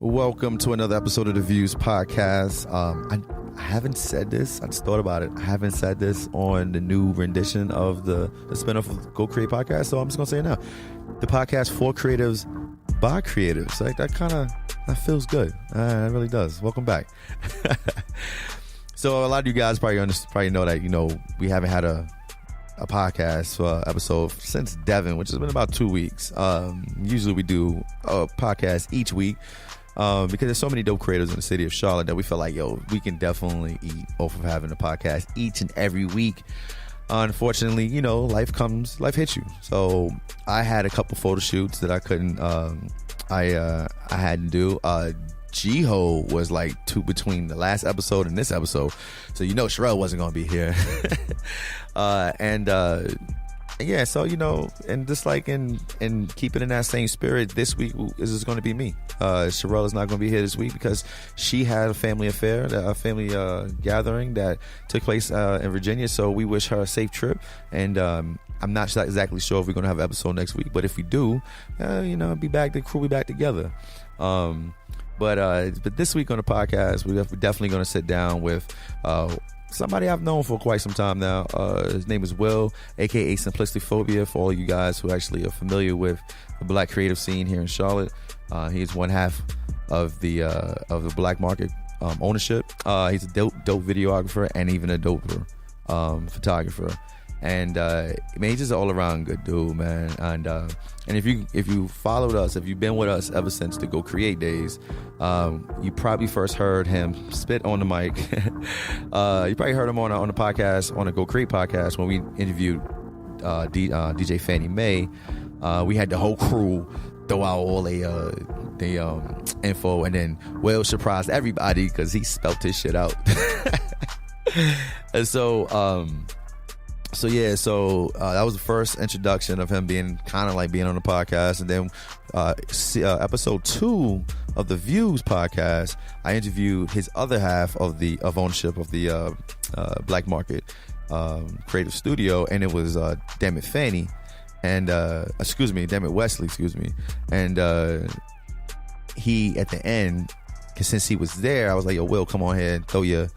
Welcome to another episode of the Views Podcast. I haven't said this. I just thought about it. I haven't said this on the new rendition of the spinoff of Go Create Podcast, so I'm just going to say it now. The podcast for creatives by creatives. Like, that feels good. It really does. Welcome back. So a lot of you guys probably know that, we haven't had a podcast episode since Devin, which has been about 2 weeks. Usually we do a podcast each week. Because there's so many dope creators in the city of Charlotte that we feel like, we can definitely eat off of having a podcast each and every week. Unfortunately, life hits you. So I had a couple photo shoots that I couldn't, I had to do. G-Ho was like between the last episode and this episode. So, Sherelle wasn't going to be here. Yeah, so, and just like in keeping in that same spirit, this week is going to be me. Sherelle is not going to be here this week because she had a family affair, a family gathering that took place in Virginia. So we wish her a safe trip. And I'm not exactly sure if we're going to have an episode next week. But if we do, be back. The crew will be back together. But this week on the podcast, we're definitely going to sit down with somebody I've known for quite some time now. His name is Will, AKA Simplistic Phobia, for all you guys who actually are familiar with the black creative scene here in Charlotte. He's one half of the black market ownership. He's a dope videographer and even a doper photographer. And he's just an all around good dude, man. And if you followed us, if you've been with us ever since the Go Create days, you probably first heard him spit on the mic. You probably heard him on the podcast, on the Go Create podcast, when we interviewed DJ Fannie Mae. We had the whole crew throw out all the info, and then Will surprised everybody because he spelt his shit out. And So that was the first introduction of him being kind of like being on the podcast. And then episode 2 of the Views podcast, I interviewed his other half of ownership of the black market creative studio, and it was Dammit Fanny and Dammit Wesley, and he at the end, because since he was there, I was like, yo, Will, come on here and throw your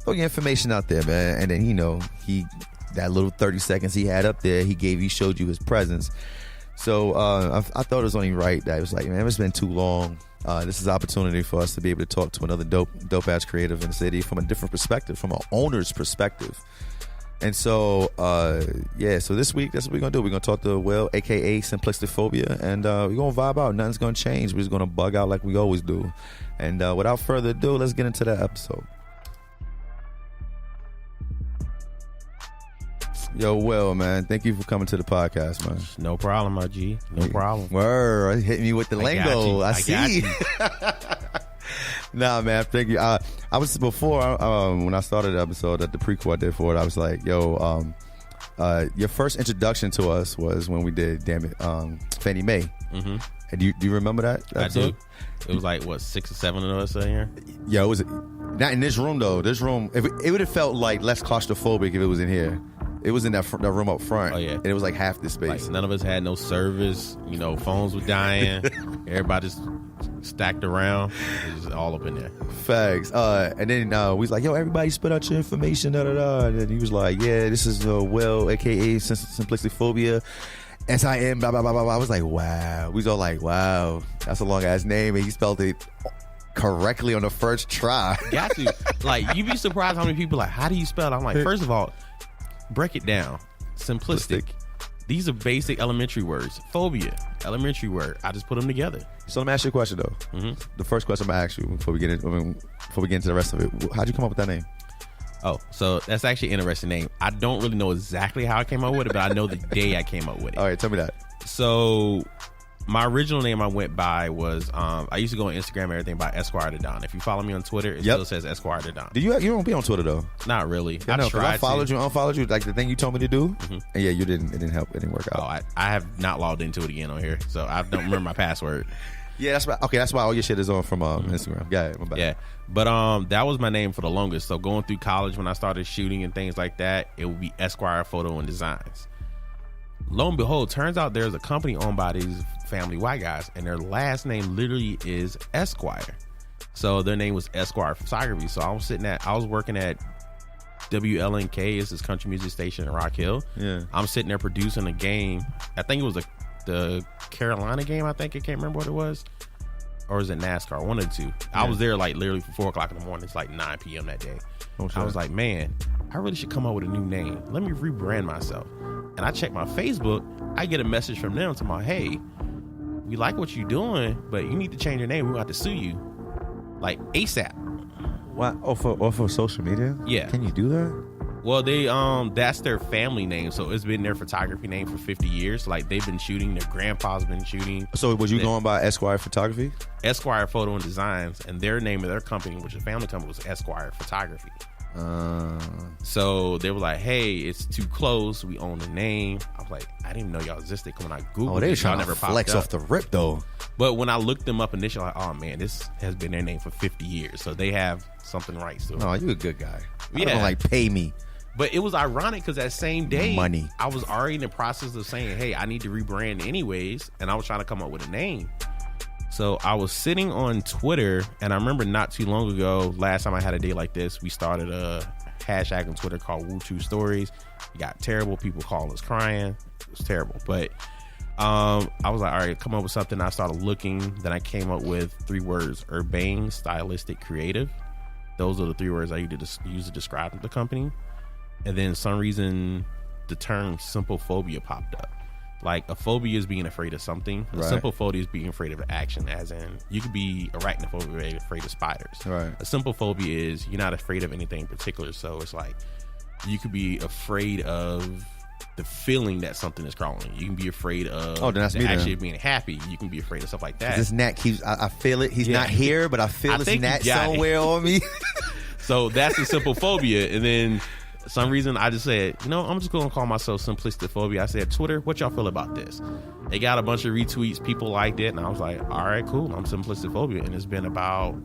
information out there, man. And then he that little 30 seconds he had up there, he showed you his presence. So I thought it was only right that it was like, man, it's been too long. This is an opportunity for us to be able to talk to another dope ass creative in the city from a different perspective, from an owner's perspective. And so so this week, that's what we're gonna do. We're gonna talk to Will, AKA Simplistic Phobia, and we're gonna vibe out. Nothing's gonna change. We're just gonna bug out like we always do. And without further ado, let's get into that episode. Yo, Will, man, thank you for coming to the podcast, man. No problem, my G. No problem. Word, hit me with the lingo. I see. Nah, man, thank you. I was before when I started the episode at the prequel I did for it. I was like, yo, your first introduction to us was when we did Fannie Mae. Mm-hmm. And do you remember that episode? I do. It was like, what, 6 or 7 of us in here? Yeah, it was not in this room though. This room, it would have felt like less claustrophobic if it was in here. It was in that room up front. Oh, yeah. And it was like half the space. Like, none of us had no service. Phones were dying. Everybody just stacked around. It was just all up in there. Facts. And then we was like, yo, everybody spit out your information. Da, da, da. And then he was like, yeah, this is Will, AKA Simplistic Phobia. SIM, blah, blah, blah, blah. I was like, wow. We was all like, wow, that's a long ass name. And he spelled it correctly on the first try. Got you. Like, you'd be surprised how many people are like, how do you spell it? I'm like, first of all, break it down. Simplistic. These are basic elementary words. Phobia, elementary word. I just put them together. So let me ask you a question though. Mm-hmm. The first question I'm gonna ask you before we get into the rest of it, how'd you come up with that name? Oh, so that's actually an interesting name. I don't really know exactly how I came up with it, but I know the day I came up with it. All right, tell me that. So my original name I went by was I used to go on Instagram and everything by Esquire the Don. If you follow me on Twitter, it still says Esquire the Don. You don't be on Twitter though? Not really. Yeah, I followed you, unfollowed you, like the thing you told me to do. Mm-hmm. And yeah, you didn't. It didn't help. It didn't work out. Oh, I have not logged into it again on here, so I don't remember my password. Yeah, that's why all your shit is on from Instagram. Yeah, my bad. Yeah, but that was my name for the longest. So going through college, when I started shooting and things like that, it would be Esquire Photo and Designs. Lo and behold, turns out there's a company owned by these family white guys, and their last name literally is Esquire. So their name was Esquire Photography. So I was working at WLNK, is this country music station in Rock Hill. Yeah. I'm sitting there producing a game. I think it was the Carolina game. I think I can't remember what it was. Or is it NASCAR? One of the two. Yeah. I was there like literally for 4 o'clock in the morning. It's like 9 p.m. that day. Oh, sure. I was like, man, I really should come up with a new name. Let me rebrand myself. And I check my Facebook. I get a message from them talking about, hey, we like what you're doing, but you need to change your name. We're about to sue you. Like ASAP. What? Oh, for social media? Yeah. Can you do that? Well, they that's their family name, so it's been their photography name for 50 years. Like they've been shooting, their grandpa's been shooting. So was you going by Esquire Photography? Esquire Photo and Designs, and their name of their company, which is a family company, was Esquire Photography. So they were like, hey, it's too close, we own the name. I was like, I didn't even know y'all existed. When I Googled they it, trying y'all to never flex off the rip though. But when I looked them up initially, like, oh man, this has been their name for 50 years, so they have something right still. No, you a good guy. Yeah. I don't like pay me. But it was ironic because that same day, money, I was already in the process of saying, hey, I need to rebrand anyways, and I was trying to come up with a name. So I was sitting on Twitter, and I remember not too long ago, last time I had a day like this, we started a hashtag on Twitter called Woo True Stories. It got terrible. People calling us crying. It was terrible. But I was like, all right, come up with something. I started looking. Then I came up with 3 words: urbane, stylistic, creative. Those are the 3 words I use to describe the company. And then some reason the term simple phobia popped up. Like a phobia is being afraid of something. A simple phobia is being afraid of action, as in you could be arachnophobia, afraid of spiders. Right. A simple phobia is you're not afraid of anything in particular. So it's like you could be afraid of the feeling that something is crawling. You can be afraid of actually being happy. You can be afraid of stuff like that. This gnat keeps, I feel it. He's not here, but I feel this gnat somewhere on me. So that's a simple phobia. And then some reason I just said, I'm just going to call myself Simplistic Phobia. I said, Twitter, what y'all feel about this? It got a bunch of retweets. People liked it. And I was like, all right, cool. I'm Simplistic Phobia. And it's been about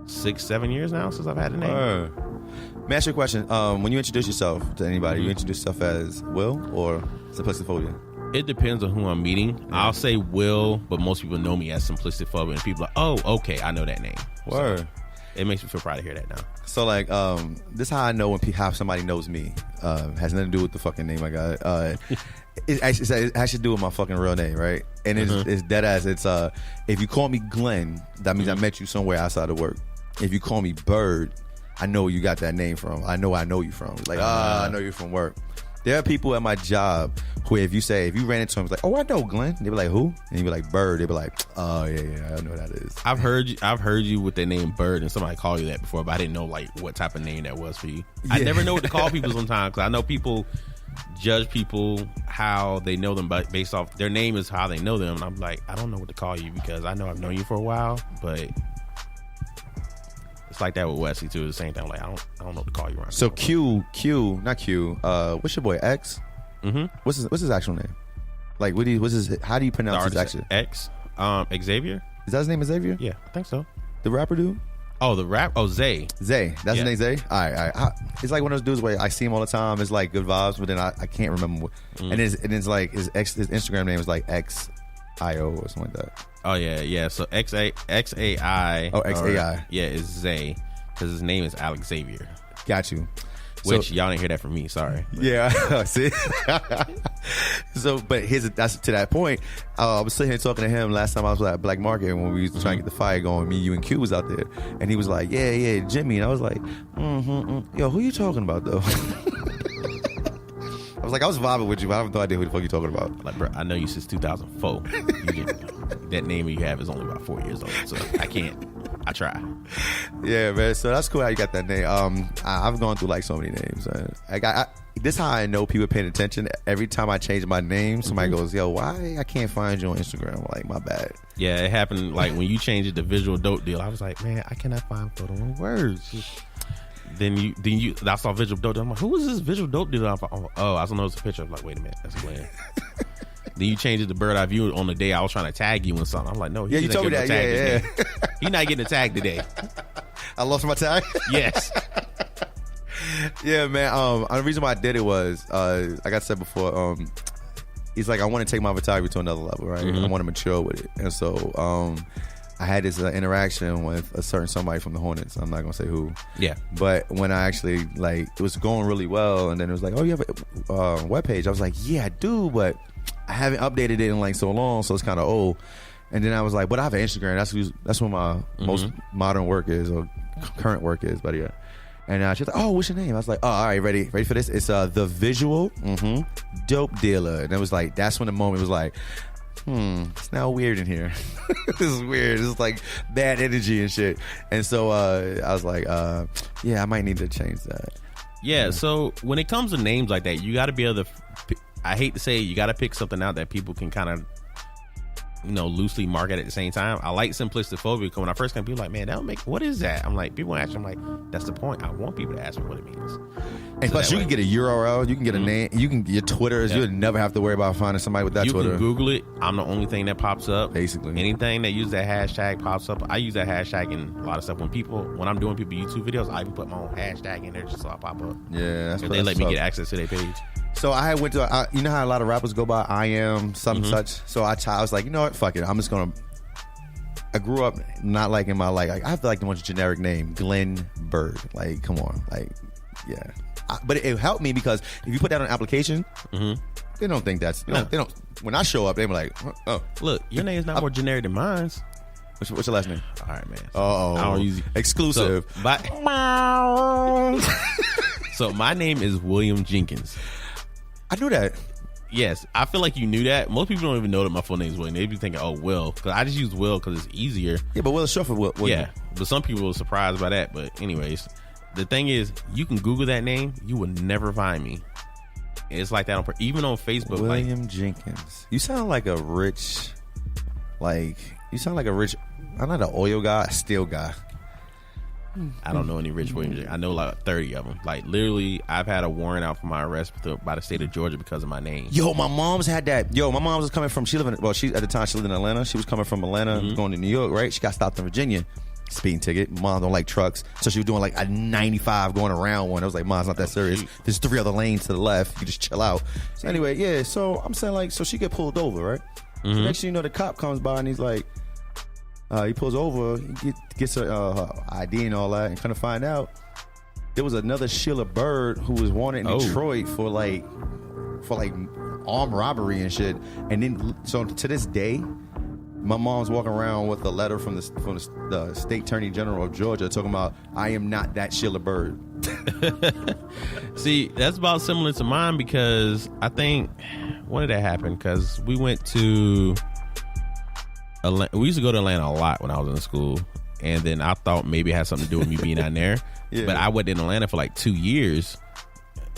6-7 years now since I've had a name. May I ask you a question? When you introduce yourself to anybody, you introduce yourself as Will or Simplistic Phobia? It depends on who I'm meeting. Yeah. I'll say Will, but most people know me as Simplistic Phobia. And people are like, oh, okay, I know that name. Word. So it makes me feel proud to hear that now. So like, this is how I know how somebody knows me. Has nothing to do with the fucking name I got. It has to do with my fucking real name, right? And it's dead ass. It's if you call me Glenn, that means I met you somewhere outside of work. If you call me Bird, I know where you got that name from. I know you from. Like, I know you from work. There are people at my job who, if you ran into them, it's like, oh, I know Glenn. They be like, who? And you be like, Bird. They be like, oh yeah, I know what that is. I've heard you with the name Bird, and somebody called you that before, but I didn't know like what type of name that was for you. Yeah. I never know what to call people sometimes, because I know people judge people how they know them based off their name is how they know them. And I'm like, I don't know what to call you, because I know I've known you for a while, but it's like that with Wesley too. The same thing. Like I don't know what to call you around. So not Q. What's your boy X? Mm-hmm. What's his actual name? Like how do you pronounce his actual X? Xavier. Is that his name? Xavier? Yeah, I think so. The rapper dude? Oh, Zay. Zay. That's his name, Zay? All right. It's like one of those dudes where I see him all the time. It's like good vibes, but then I can't remember what. And it's like his Instagram name is like XIO or something like that. Oh yeah. So XAI. Oh, XAI. Yeah, is Zay, because his name is Alex Xavier. Got you. Which y'all didn't hear that from me. Sorry. Yeah. See. So, but that's to that point. I was sitting here talking to him last time I was at Black Market when we was trying to get the fire going. Me, you, and Q was out there, and he was like, "Yeah, Jimmy," and I was like, "Yo, who you talking about though?" I was like, I was vibing with you, but I have no idea who the fuck you talking about. Like, bro, I know you since 2004. That name you have is only about 4 years old, so I can't. I try. Yeah, man. So that's cool how you got that name. I've gone through like so many names. This is how I know people paying attention. Every time I change my name, somebody goes, "Yo, why I can't find you on Instagram?" I'm like, my bad. Yeah, it happened. Like when you changed it to Visual Dope Deal, I was like, man, I cannot find photo in words. Then you I saw Visual Dope Deal. I'm like, who is this Visual Dope Deal? Oh, I don't know, it's a picture. I'm like, wait a minute, that's Glenn. Then you changed it to Bird Eye View on the day I was trying to tag you in something. I'm like, no, you told me that. Yeah. You're not getting a tag today. I lost my tag. Yes. Yeah, man. The reason why I did it was, like I said before, he's like, I want to take my photography to another level, right? I want to mature with it. And so I had this interaction with a certain somebody from the Hornets. I'm not gonna say who. Yeah. But when I actually like, it was going really well, and then it was like, oh, you have a webpage? I was like, yeah, I do, but I haven't updated it in like so long, so it's kind of old. And then I was like, but I have an Instagram. That's what my most modern work is, or current work is. But yeah. And she's like, oh, what's your name? I was like, oh, all right, ready for this? It's the visual dope dealer. And it was like, that's when the moment was like, it's now weird in here. This is weird. It's like bad energy and shit. And so I was like, yeah, I might need to change that. Yeah, so when it comes to names like that, you got to be able to, I hate to say it, you got to pick something out that people can kind of, loosely market at the same time. I like Simplistic Phobia because when I first came, people were like, man, that don't make, what is that? I'm like, people ask, I'm like, that's the point. I want people to ask me what it means. And so plus, you can get a URL, you can get a name, you can get your Twitters. You'll never have to worry about finding somebody with that Twitter. You can Google it. I'm the only thing that pops up. Basically, anything that uses that hashtag pops up. I use that hashtag in a lot of stuff. When I'm doing people YouTube videos, I even put my own hashtag in there just so I pop up. Yeah, that's they let me get access to their page. So I went to, you know how a lot of rappers go by I am something such. So I was like, you know what, fuck it. I'm just gonna. I grew up not liking my I have like the most generic name, Glenn Bird. Like, come on, like, yeah. But it helped me because if you put that on an application, they don't think that's they don't. When I show up, they be like, oh, look, your name is not more generic than mine. What's your last name? All right, man. Oh, I don't use exclusive. So my name is William Jenkins. I knew that. Yes, I feel like you knew that. Most people don't even know that my full name is William. They be thinking, oh, Will. Because I just use Will because it's easier. Yeah, but Will is short for Will. Yeah, but some people are surprised by that. But anyways, the thing is, you can Google that name. You will never find me. It's like that even on Facebook. William Jenkins. You sound like a rich, I'm not an oil guy, a steel guy. I don't know any rich William Jenkins. I know like 30 of them. Like literally, I've had a warrant out for my arrest by the state of Georgia because of my name. Yo, my mom's had that. Yo, my mom was coming from. At the time she lived in Atlanta. She was coming from Atlanta, going to New York. Right? She got stopped in Virginia. Speeding ticket. Mom don't like trucks, so she was doing like a 95 going around one. I was like, Mom, it's not that serious. There's 3 other lanes to the left. You just chill out. So anyway, yeah. So I'm saying like, so she get pulled over, right? So next thing you know, the cop comes by and he's like. He pulls over, he gets her ID and all that, and kind of find out there was another Sheila Bird who was wanted in Detroit for armed robbery and shit. And then, so to this day, my mom's walking around with a letter from the State Attorney General of Georgia talking about, I am not that Sheila Bird. See, that's about similar to mine because I think, when did that happen? Because we went to... We used to go to Atlanta a lot when I was in school, and then I thought maybe it had something to do with me being down there. Yeah. But I went in Atlanta for like 2 years,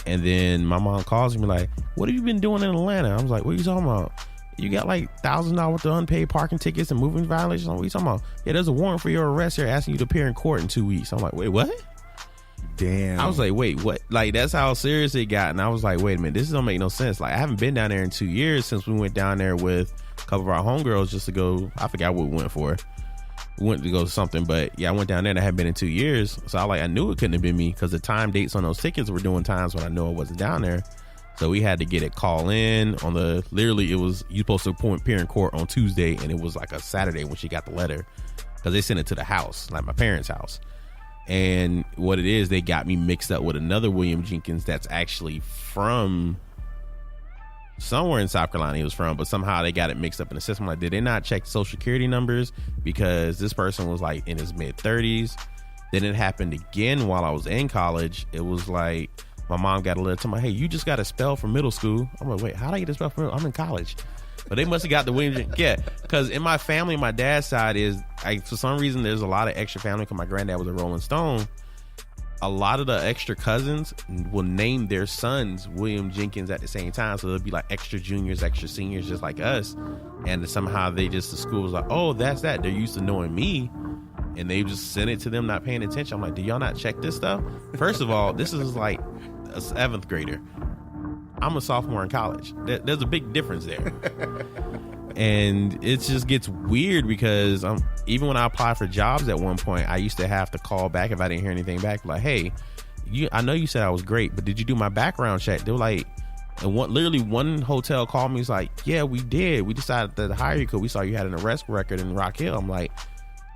and then my mom calls me like, "What have you been doing in Atlanta?" I was like, "What are you talking about? You got like $1,000 worth of unpaid parking tickets and moving violations. What are you talking about?" "Yeah, there's a warrant for your arrest here, asking you to appear in court in 2 weeks." I'm like, "Wait, what?" Damn. I was like, "Wait, what?" Like that's how serious it got, and I was like, "Wait a minute, this don't make no sense." Like I haven't been down there in 2 years since we went down there with a couple of our homegirls just to go. I forgot what we went for. We went to go to something, but yeah, I went down there and I hadn't been in 2 years. So I knew it couldn't have been me because the time dates on those tickets were doing times when I know I wasn't down there. So we had to get it call in on literally it was, you supposed to appear in court on Tuesday, and it was like a Saturday when she got the letter because they sent it to the house, like my parents' house. And what it is, they got me mixed up with another William Jenkins that's actually from somewhere in South Carolina he was from, but somehow they got it mixed up in the system. Like, did they not check social security numbers? Because this person was like in his mid-30s. Then it happened again while I was in college. It was like my mom got a letter to me, "Hey, you just got a spell from middle school." I'm like, "Wait, how did I get a spell from middle? I'm in college." But they must have got the William Jenkins. Yeah, because in my family, my dad's side is, for some reason, there's a lot of extra family because my granddad was a Rolling Stone. A lot of the extra cousins will name their sons William Jenkins at the same time. So they'll be like extra juniors, extra seniors, just like us. And somehow the school was like, "Oh, that's that." They're used to knowing me. And they just sent it to them, not paying attention. I'm like, "Do y'all not check this stuff?" First of all, this is like a 7th grader. I'm a sophomore in college. There's a big difference there. And it just gets weird because even when I applied for jobs at one point, I used to have to call back if I didn't hear anything back. Like, "Hey, I know you said I was great, but did you do my background check?" They were like, And literally one hotel called me. He's like, yeah, we did. We decided to hire you because we saw you had an arrest record in Rock Hill. I'm like,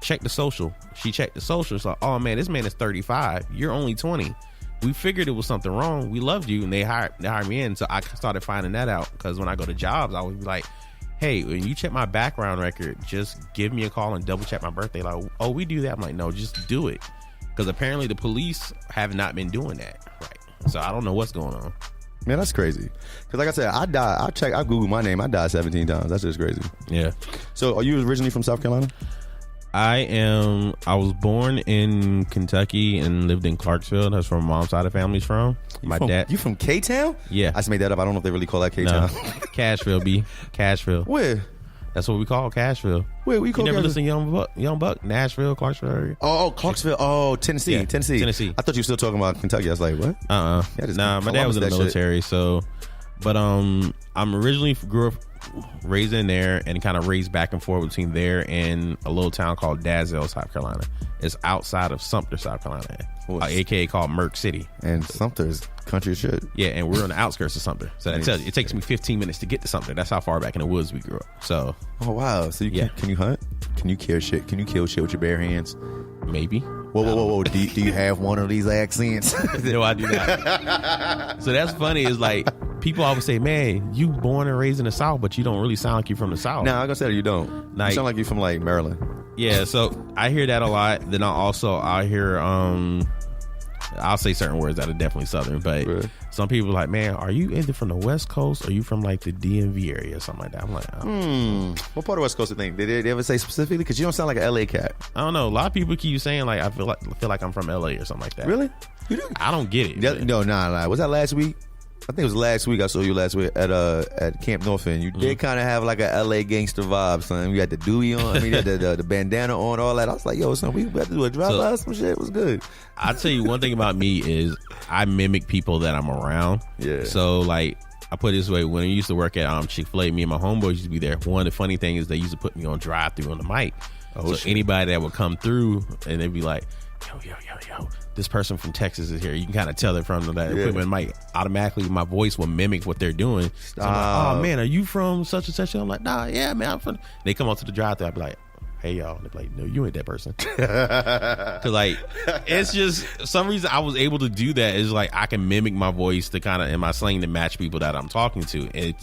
check the social. She checked the social. It's like, oh man, this man is 35. You're only 20. We figured it was something wrong. We loved you, and they hired me in. So I started finding that out because when I go to jobs, I would be like, hey, when you check my background record, just give me a call and double check my birthday. Like, oh, we do that. I'm like, no, just do it. Because apparently the police have not been doing that. Right. So I don't know what's going on. Man, that's crazy. Because like I said, I Googled my name. I died 17 times. That's just crazy. Yeah. So are you originally from South Carolina? I was born in Kentucky and lived in Clarksville. That's where my mom's side of the family's from. Dad. You from K-Town? Yeah. I just made that up. I don't know if they really call that K-Town. No. Cashville, B. Cashville. Where? That's what we call Cashville. Where we call You never listen to Young Buck? Nashville, Clarksville area? Oh, Clarksville. Oh, Tennessee. Yeah, Tennessee. I thought you were still talking about Kentucky. I was like, what? Nah, my dad was in the military, so... But I'm originally grew up raised in there and kind of raised back and forth between there and a little town called Dazzle, South Carolina. It's outside of Sumter, South Carolina, aka called Merck City. And Sumter's country as shit. Yeah, and we're on the outskirts of Sumter. So that tells you, it takes me 15 minutes to get to Sumter. That's how far back in the woods we grew up. So. Oh wow! So can you hunt? Can you kill shit? Can you kill shit with your bare hands? Maybe. Whoa! Do you have one of these accents? No, I do not. So that's funny. Is like people always say, "Man, you born and raised in the South, but you don't really sound like you from the South." No, I'm gonna say that you don't. Like, you sound like you from like Maryland. Yeah. So I hear that a lot. Then I hear I'll say certain words that are definitely Southern, but some people are like, man, are you either from the West Coast or you from like the DMV area or something like that? I'm like, what part of West Coast do you think? Did they ever say specifically? Because you don't sound like an LA cat. I don't know. A lot of people keep saying like I feel like I'm from LA or something like that. Really? You do? I don't get it. No. Was that last week? I think it was last week. I saw you last week at Camp North End. You did kind of have like a LA gangster vibe, son. You had the Dewey on. I mean, you had the bandana on, all that. I was like, yo, son, we have to do a drive-by or some shit. It was good. I'll tell you one thing about me is I mimic people that I'm around. Yeah. So like I put it this way: when I used to work at Chick-fil-A, me and my homeboys used to be there. One of the funny things is they used to put me on drive-through on the mic. So anybody that would come through and they'd be like, yo, this person from Texas is here. You can kind of tell it from that equipment mic. Automatically, my voice will mimic what they're doing. So I'm like, oh man, are you from such and such? I'm like, nah, yeah, man, I'm from. They come up to the drive-thru. I'd be like, hey y'all. They're like, no, you ain't that person. Cause like, it's just some reason I was able to do that. Is like I can mimic my voice to kind of in my slang to match people that I'm talking to. It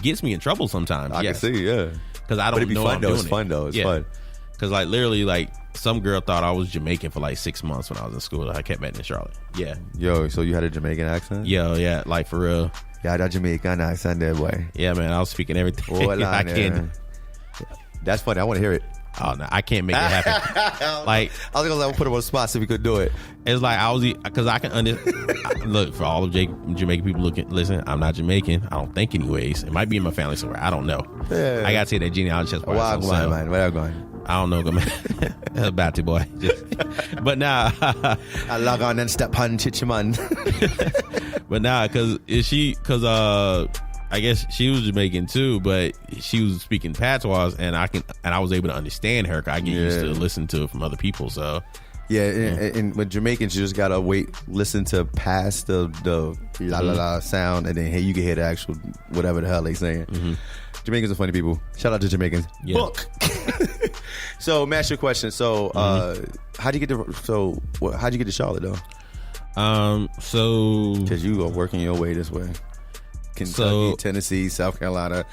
gets me in trouble sometimes. I can see, yeah. Because I don't know. It's fun though. It's fun. Because like literally like some girl thought I was Jamaican for like 6 months when I was in school. I kept back in Charlotte. Yeah. Yo, so you had a Jamaican accent? Yo, yeah, like for real. Yeah, that Jamaican accent there, boy. Yeah, man, I was speaking everything. I can't. That's funny. I want to hear it. Oh no, I can't make it happen. Like I was gonna put him on the spot so we could do it. It's like I was because I can look for all of Jamaican people listen. I'm not Jamaican. I don't think, anyways. It might be in my family somewhere. I don't know. Yeah. I gotta say that genealogy test. Man, where I'm going? I don't know, man. About it, boy. But now I log on and step on Chichiman. But now, because I guess she was Jamaican too, but she was speaking patois, and I was able to understand her. Cause I get used to listen to it from other people. So and with Jamaicans, you just gotta listen to past the la la la sound, and then you can hear the actual whatever the hell they saying. Mm-hmm. Jamaicans are funny people. Shout out to Jamaicans. Yeah. Book. So, master question. So, how'd you get to Charlotte though? So because you are working your way this way. Kentucky, Tennessee, South Carolina,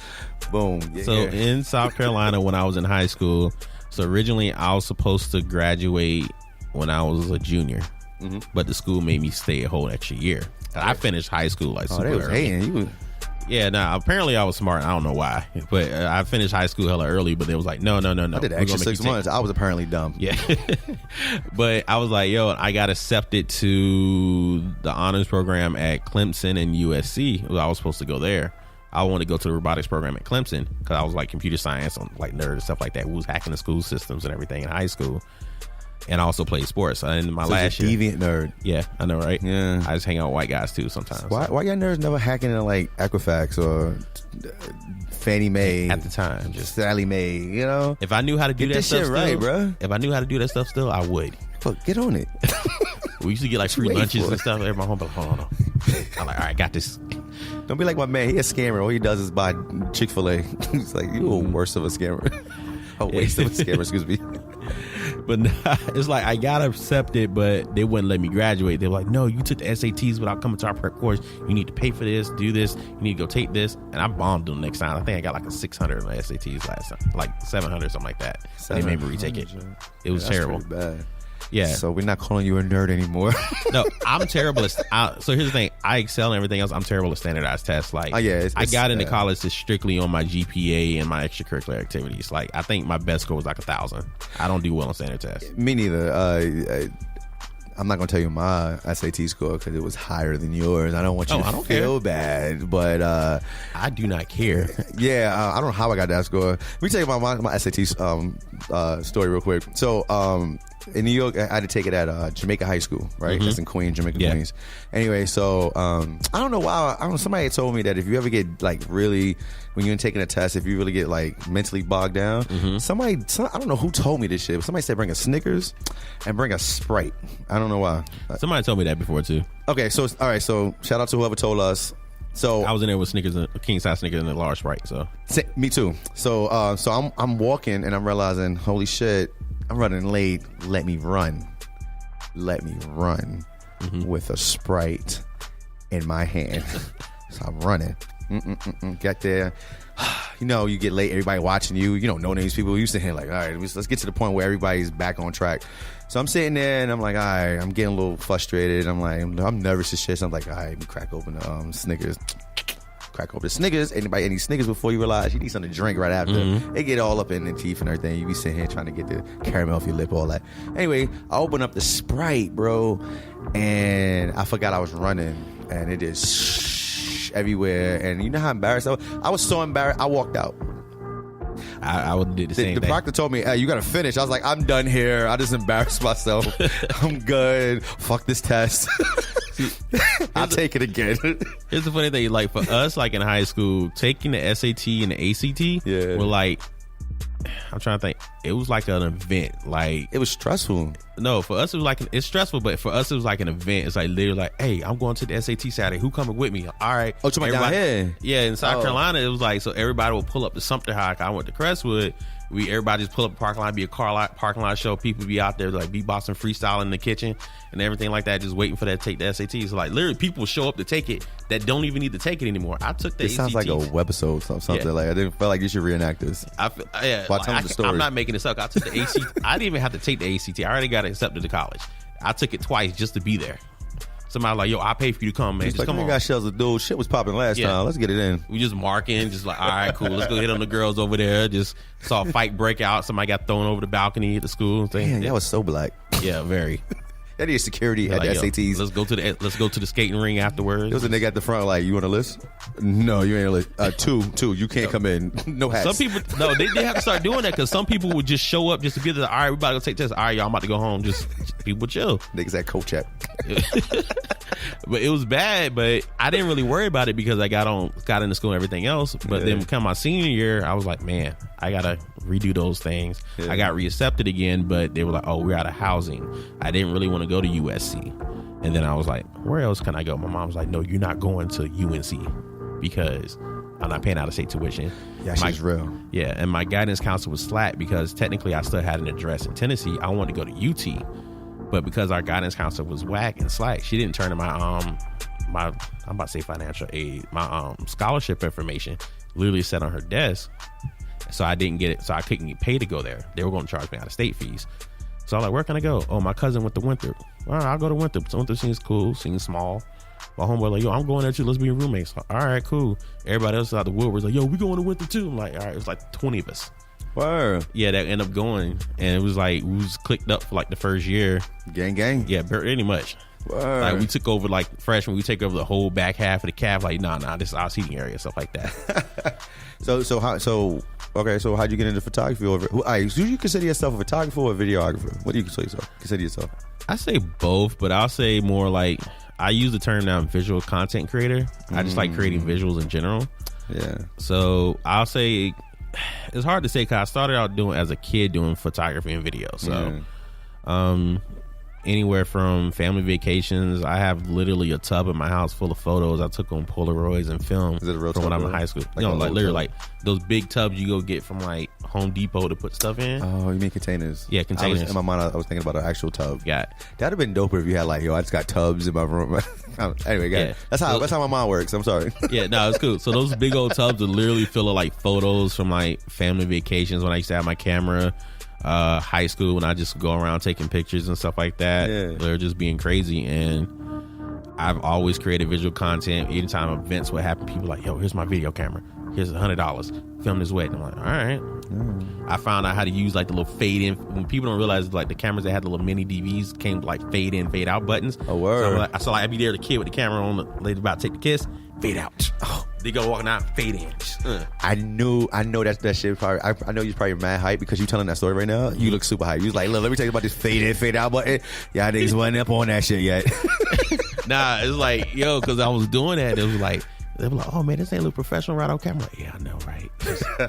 boom. Yeah. So in South Carolina, when I was in high school, so originally I was supposed to graduate when I was a junior, but the school made me stay a whole extra year. I finished high school like super early. Yeah, apparently I was smart. I don't know why, but I finished high school hella early. But they was like, no. I did extra 6 months. I was apparently dumb. Yeah, but I was like, yo, I got accepted to the honors program at Clemson and USC. I was supposed to go there. I wanted to go to the robotics program at Clemson because I was like computer science, like nerd and stuff like that. We was hacking the school systems and everything in high school. And I also played sports. In my last year, deviant nerd. Yeah, I know, right? Yeah, I just hang out with white guys too sometimes. Why y'all nerds never hacking in like Equifax or Fannie Mae at the time? Just Sally Mae, you know. If I knew how to do that stuff, shit right, bro. If I knew how to do that stuff, still, I would. Fuck, get on it. We used to get like free lunches and stuff. Everybody home, but hold on. I'm like, all right, got this. Don't be like my man. He a scammer. All he does is buy Chick-fil-A. He's like, you a worse of a scammer. A waste of a scammer, excuse me. But nah, it's like I got accepted, but they wouldn't let me graduate. They were like, no, you took the SATs without coming to our prep course. You need to pay for this, do this. You need to go take this. And I bombed them next time. I think I got like a 600 on the SATs last time, like 700, something like that. They made me retake it. It was terrible. Bad. Yeah. So we're not calling you a nerd anymore. No, I'm terrible at. So here's the thing: I excel in everything else. I'm terrible at standardized tests. Like, I got into college just strictly on my GPA and my extracurricular activities. Like, I think my best score was like 1,000. I don't do well on standard tests. Me neither. I'm not gonna tell you my SAT score because it was higher than yours. I don't want you to feel bad, but I do not care. Yeah, I don't know how I got that score. Let me tell you about my SAT story real quick. So in New York, I had to take it at Jamaica High School, right? That's in Queens, Jamaica, Queens. Anyway, so I don't know why. I don't know. Somebody told me that if you ever get like really, when you're taking a test, if you really get like mentally bogged down, I don't know who told me this shit, but somebody said bring a Snickers and bring a Sprite. I don't know why. Somebody told me that before too. Okay, so all right, so shout out to whoever told us. So I was in there with Snickers, a king size Snickers and a large Sprite. So me too. So I'm walking and I'm realizing, holy shit, I'm running late. Let me run with a Sprite in my hand. So I'm running. Get there. You know, you get late. Everybody watching you. You don't know these people. You sitting here like, all right, let's get to the point where everybody's back on track. So I'm sitting there and I'm like, all right, I'm getting a little frustrated. I'm like, I'm nervous as shit. So I'm like, all right, let me crack open the Snickers. Crack open the Snickers. Anybody any Snickers before you realize you need something to drink right after. They get all up in the teeth and everything. You be sitting here trying to get the caramel off your lip, all that. Anyway, I open up the Sprite, bro, and I forgot I was running, and it is everywhere. And you know how embarrassed I was so embarrassed. I walked out. I would do the same thing. The proctor told me, hey, you gotta finish. I was like, I'm done here. I just embarrassed myself. I'm good. Fuck this test. I'll take it again. Here's the funny thing, like for us, like in high school, taking the SAT and the ACT were like, I'm trying to think, it was like an event. Like, it was stressful. No, for us it was like it's stressful, but for us it was like an event. It's like literally like, hey, I'm going to the SAT Saturday. Who coming with me? All right. Oh, down here. Yeah, in South Carolina it was like, so everybody would pull up to Sumter High. I went to Crestwood. Everybody just pull up the parking lot, be a parking lot show. People be out there like beatboxing, freestyling in the kitchen and everything like that, just waiting for that to take the SATs. So like literally people show up to take it that don't even need to take it anymore. I took the ACT. It sounds like a webisode or something. Like I didn't feel like you should reenact this. I'm not making this up. I took the ACT. I didn't even have to take the ACT. I already got accepted to college. I took it twice just to be there. Somebody like, yo, I'll pay for you to come, man. Just like, come on. Got shells of dude. Shit was popping last time. Let's get it in. We just marking, just like, all right, cool. Let's go hit on the girls over there. Just saw a fight break out. Somebody got thrown over the balcony at the school. Man, that was so black. Yeah, very. That is security at the SATs. Let's go to the skating ring afterwards. There was a nigga at the front like, you want a list? No, you ain't a list. Two. You can't come in. No hats. Some people, no, they have to start doing that because some people would just show up just to get the, all right, we about to go take tests. All right, y'all, I'm about to go home. Just people chill. Niggas at coach chat. But it was bad, but I didn't really worry about it because I got into school and everything else. But then come my senior year, I was like, man, I gotta redo those things. I got reaccepted again, but they were like, oh, we're out of housing. I didn't really want to go to USC. And then I was like, where else can I go? My mom was like, no, you're not going to UNC because I'm not paying out of state tuition. Yeah, she's real. Yeah, and my guidance counselor was slack because technically I still had an address in Tennessee. I wanted to go to UT. But because our guidance counselor was whack and slack, she didn't turn in my I'm about to say financial aid, my scholarship information literally sat on her desk. So I didn't get it. So I couldn't get paid to go there. They were going to charge me out of state fees. So I was like, where can I go? Oh, my cousin went to Winthrop. All right, I'll go to Winthrop. So Winthrop seems cool, seems small. My homeboy like, yo, I'm going there too. Let's be roommates. So, all right, cool. Everybody else out the woodworks like, yo, we going to Winthrop too. I'm like, all right, it was like 20 of us. Word. Yeah, that ended up going, and it was like we was clicked up for like the first year. Gang. Yeah, pretty much. Word. Like we took over like freshman. We take over the whole back half of the caf. Like, nah, this is our seating area, stuff like that. So how'd you get into photography? Do you consider yourself a photographer or a videographer? What do you consider yourself? I say both, but I'll say more like I use the term now visual content creator. I just like creating visuals in general. Yeah. So I'll say. It's hard to say because I started out doing photography and video. So, anywhere from family vacations. I have literally a tub in my house full of photos I took on Polaroids and film. Is it a real from tub, when I'm in really? high school? Like You know, a like little literally tub? like those big tubs you go get from like Home Depot to put stuff in. Oh, you mean containers? Yeah, containers. In my mind, I was thinking about an actual tub. Yeah. That'd have been doper if you had like, yo, I just got tubs in my room. Anyway, Yeah. that's how my mind works. I'm sorry. Yeah, no, it's cool. So those big old tubs are literally full of like photos from like family vacations when I used to have my camera. High school when I just go around taking pictures and stuff like that. Yeah. They're just being crazy, and I've always created visual content. Anytime events would happen, people are like, yo, here's my video camera. Here's $100. Film this wedding. I'm like, all right. I found out how to use like the little fade in. When people don't realize like the cameras that had the little mini DVs came with, like fade in, fade out buttons. Oh, word. So I'd be there, the kid with the camera on, the lady about to take the kiss, fade out. Oh, they go walking out, fade in. I know that shit probably. I know you're probably mad hype because you telling that story right now. You look super hype. You was like, look, let me tell you about this fade in, fade out button. Y'all niggas wasn't up on that shit yet. Nah, it's like, yo, because I was doing that. It was like, they were like, oh man, this ain't look professional right on camera. Yeah, I know, right?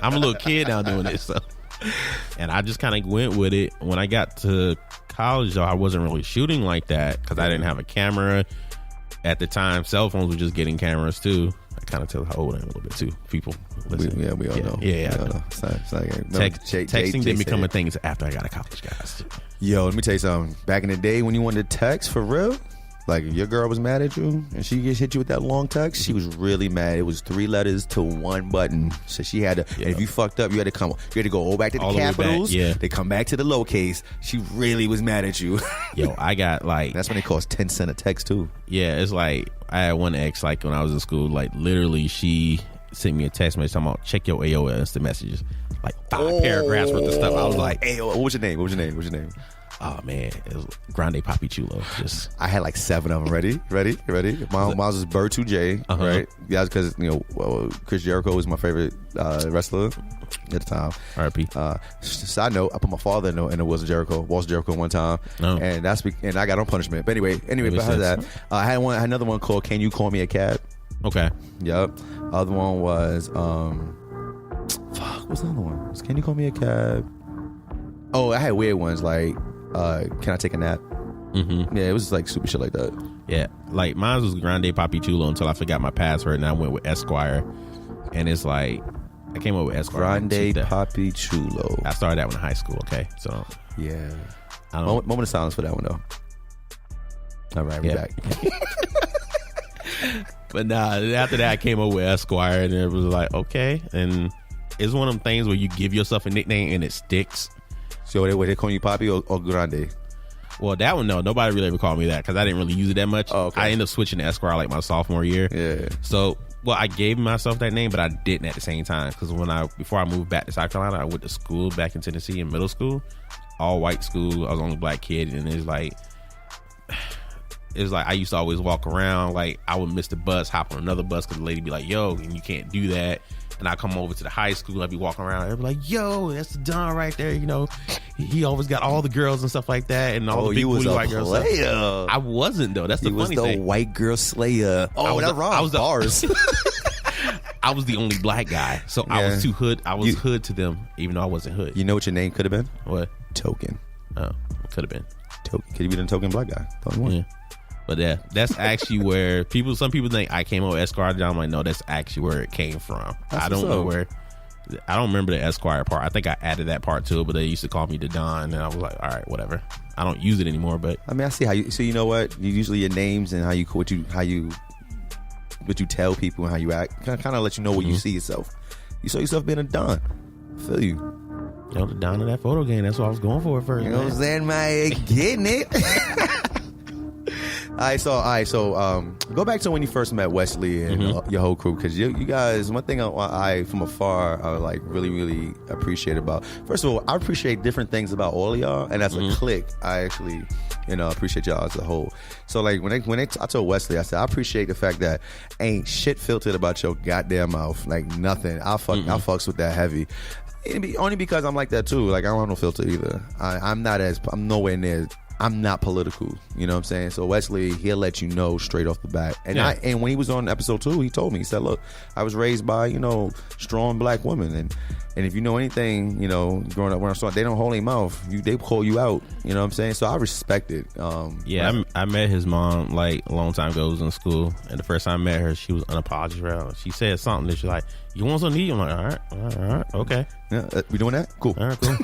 I'm a little kid now doing this, so. And I just kind of went with it. When I got to college, though, I wasn't really shooting like that because I didn't have a camera at the time. Cell phones were just getting cameras too. I kind of tell how old I am a little bit too. People, listen. We all know. Yeah, we all know. It's not texting didn't become a thing after I got to college, guys. Yo, let me tell you something. Back in the day when you wanted to text for real, like if your girl was mad at you and she just hit you with that long text, she was really mad. It was 3 letters to 1 button. So she had to, and if you fucked up, you had to go all back to the All the way back, capitals. yeah. They come back to the lowercase. She really was mad at you. Yo, I got like, That's when it cost 10 cents a text too. yeah, it's like I had one ex, like when I was in school, like literally she sent me a text message talking about check your AOL instant messages, like 5 paragraphs worth of stuff. I was like, hey, what was your name? What was your name? oh man, it was Grande Papi Chulo. Just I had like 7 of them. Ready? Mine was Bird2J, right? Yeah, because Chris Jericho was my favorite wrestler at the time. R.I.P. Side note: I put my father in the Walls Jericho one time, and and I got on punishment. But anyway, behind that, I had another one called "Can You Call Me a Cab?" Okay. Yep. Other one was what's the other one? Can You Call Me a Cab? Oh, I had weird ones like can I take a nap? Mm-hmm. Yeah, it was like super shit like that. Yeah, like mine was Grande Papi Chulo until I forgot my password and I went with Esquire, and it's like I came up with Esquire. Grande Papi Chulo. I started that one in high school. Okay, so yeah. I don't. Moment of silence for that one though. All right, we're back. But nah, after that I came up with Esquire, and it was like okay, and it's one of them things where you give yourself a nickname and it sticks. So they call you Papi or Grande? Well, that one, no. Nobody really ever called me that because I didn't really use it that much. Oh, okay. I ended up switching to Esquire like my sophomore year. Yeah. So, well, I gave myself that name, but I didn't at the same time because before I moved back to South Carolina, I went to school back in Tennessee in middle school, all white school. I was the only black kid, and it was like I used to always walk around like I would miss the bus, hop on another bus because the lady be like, "Yo," and you can't do that. And I come over to the high school, I'd be walking around, I'd be like, yo, that's the Don right there, you know. He always got all the girls and stuff like that, and all the big booty white girls. I wasn't though. That's the funny thing. He was the white girl slayer. Oh, that's wrong. I was bars. I was the only black guy, so yeah. I was too hood. I was hood to them, even though I wasn't hood. You know what your name could have been? What? Token. Oh, could have been. Token. Could have been a token black guy. The only one. Yeah. But yeah, that's actually where some people think I came up with Esquire. I'm like, no, that's actually where it came from. I don't know where. I don't remember the Esquire part. I think I added that part to it, but they used to call me the Don, and I was like, all right, whatever. I don't use it anymore, but I mean, I see how you. So you know what? Usually your names and what you tell people and how you act kind of let you know where you see yourself. You saw yourself being a Don. I feel you. You know, the Don of that photo game. That's what I was going for at first. You know what I'm saying, man? Getting it. All right, so go back to when you first met Wesley and your whole crew, because you guys, one thing I from afar I like really, really appreciate about. First of all, I appreciate different things about all of y'all, and as a clique, I actually appreciate y'all as a whole. So like when I told Wesley, I said I appreciate the fact that ain't shit filtered about your goddamn mouth, like nothing. I fucks with that heavy. Only because I'm like that too. Like I don't have no filter either. I'm nowhere near I'm not political, you know what I'm saying? So Wesley, he'll let you know straight off the bat. And and when he was on episode 2, he told me, he said, look, I was raised by, strong black women. And if you know anything, growing up when I saw, they don't hold their mouth. They call you out, you know what I'm saying? So I respect it. I met his mom like a long time ago. I was in school. And the first time I met her, she was unapologetic. She said something that she's like, you want something to eat? I'm like, all right, okay. Yeah, we doing that? Cool. All right, cool.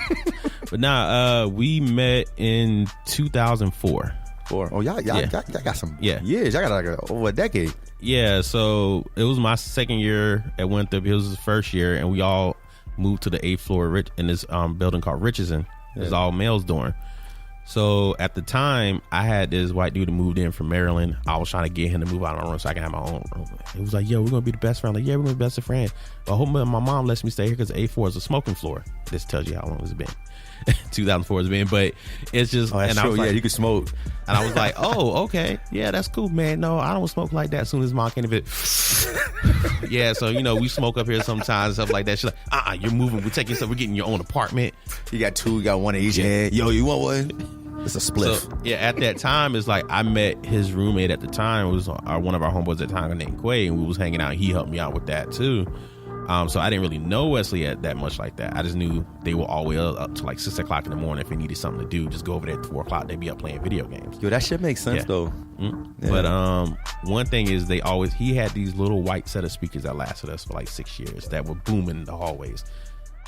But now we met in 2004. Oh, y'all got some years. Y'all got over a decade. Yeah, so it was my second year at Winthrop. It was his first year, and we all moved to the 8th floor in this building called Richardson. It's all males dorm. So at the time, I had this white dude that moved in from Maryland. I was trying to get him to move out of my room so I can have my own room. He was like, yo, we're going to be the best friend. I'm like, yeah, we're going to be best of friends. But I hope my mom lets me stay here because the 8th floor is a smoking floor. This tells you how long it's been. 2004 has been, but it's just, and I was like, you can smoke. And I was like, oh, okay. Yeah, that's cool, man. No, I don't smoke like that. As soon as mom came in, yeah, so, we smoke up here sometimes, stuff like that. She's like, you're moving. We're taking stuff. We're getting your own apartment. You got 2, you got 1 in each hand. Yo, you want one? It's a spliff. So, yeah, at that time, it's like I met his roommate at the time. It was one of our homeboys at the time named Quay, and we was hanging out. He helped me out with that, too. So I didn't really know Wesley that much like that. I just knew they were always up to like 6 o'clock in the morning. If they needed something to do, just go over there at 4 o'clock. They'd be up playing video games. Yo, that shit makes sense though. Mm-hmm. Yeah. But one thing is he had these little white set of speakers that lasted us for like 6 years that were booming in the hallways.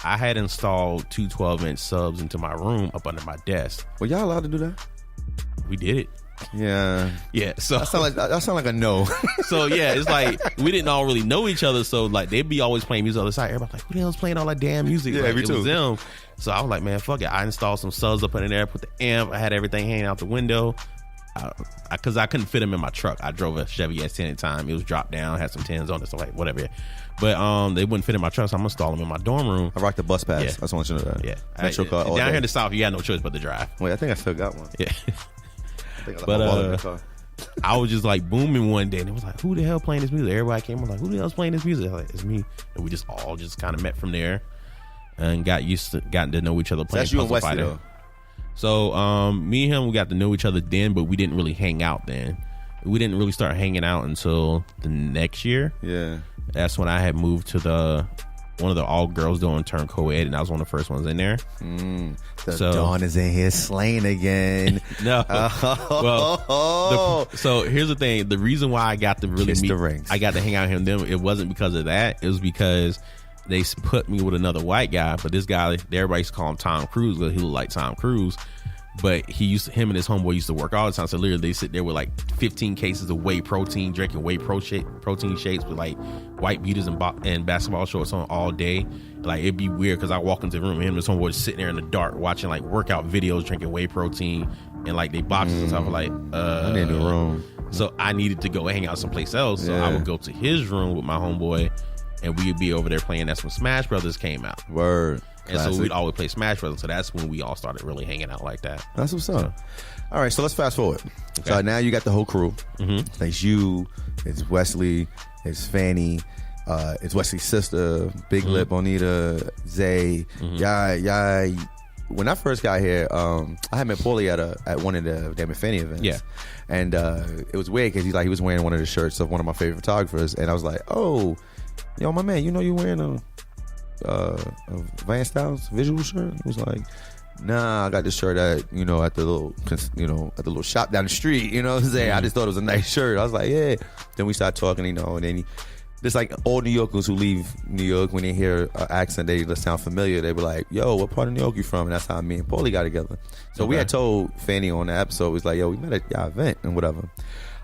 I had installed 2 12-inch subs into my room up under my desk. Were y'all allowed to do that? We did it. Yeah. So that sound like a no. So yeah, it's like we didn't all really know each other. So like they'd be always playing music on the side. Everybody's like, who the hell's playing all that damn music? Yeah, like, me too. It was them. So I was like, man, fuck it. I installed some subs up in there, put the amp. I had everything hanging out the window. Because I couldn't fit them in my truck. I drove a Chevy S10 at the time. It was dropped down, had some 10s on it, so like whatever. But they wouldn't fit in my truck, so I'm gonna install them in my dorm room. I rocked the bus pass. Yeah. I just want you to know that. Yeah, Metro car. Down here in the South, you had no choice but to drive. Wait, I think I still got one. Yeah. But I was just like booming one day, and it was like, who the hell playing this music? Everybody came on like, who the hell's playing this music? I was like, it's me. And we just all kind of met from there and gotten to know each other playing. So that's you and Wesley, Fighter. though. So me and him, we got to know each other then, but we didn't really hang out then. We didn't really start hanging out until the next year. Yeah. That's when I had moved to one of the all girls dorm turned co-ed, and I was one of the first ones in there. So Dawn is in here slaying again. No. So here's the thing. The reason why I got to really I got to hang out with him, it wasn't because of that. It was because they put me with another white guy. But this guy, everybody used to call him Tom Cruise because he looked like Tom Cruise. But him and his homeboy used to work all the time. So literally they sit there with like 15 cases of whey protein, drinking whey protein shakes with like white beaters and basketball shorts on all day. Like it'd be weird because I walk into the room and him and his homeboy just sitting there in the dark watching like workout videos, drinking whey protein and like they boxes and stuff. Like I'm in the room. So I needed to go hang out someplace else. So I would go to his room with my homeboy and we'd be over there playing. That's when Smash Brothers came out. Word. And so we'd always play Smash Brothers. So that's when we all started really hanging out like that. That's what's up. All right, so let's fast forward. Okay. So now you got the whole crew. Mm-hmm. It's you, it's Wesley, it's Fanny, it's Wesley's sister, Big Lip, Onita, Zay. Yeah. When I first got here, I had met Paulie at one of the Damn It Fanny events. Yeah. And it was weird because he was wearing one of the shirts of one of my favorite photographers. And I was like, oh, yo, my man, you wearing a Van Styles visual shirt? He was like, nah, I got this shirt at the little shop down the street, you know what I'm saying? I just thought it was a nice shirt. I was like, yeah. Then we started talking, and then there's like all New Yorkers who leave New York, when they hear an accent, they sound familiar. They were like, yo, what part of New York you from? And that's how me and Paulie got together. So we had told Fanny on the episode, it was like, yo, we met at y'all event and whatever.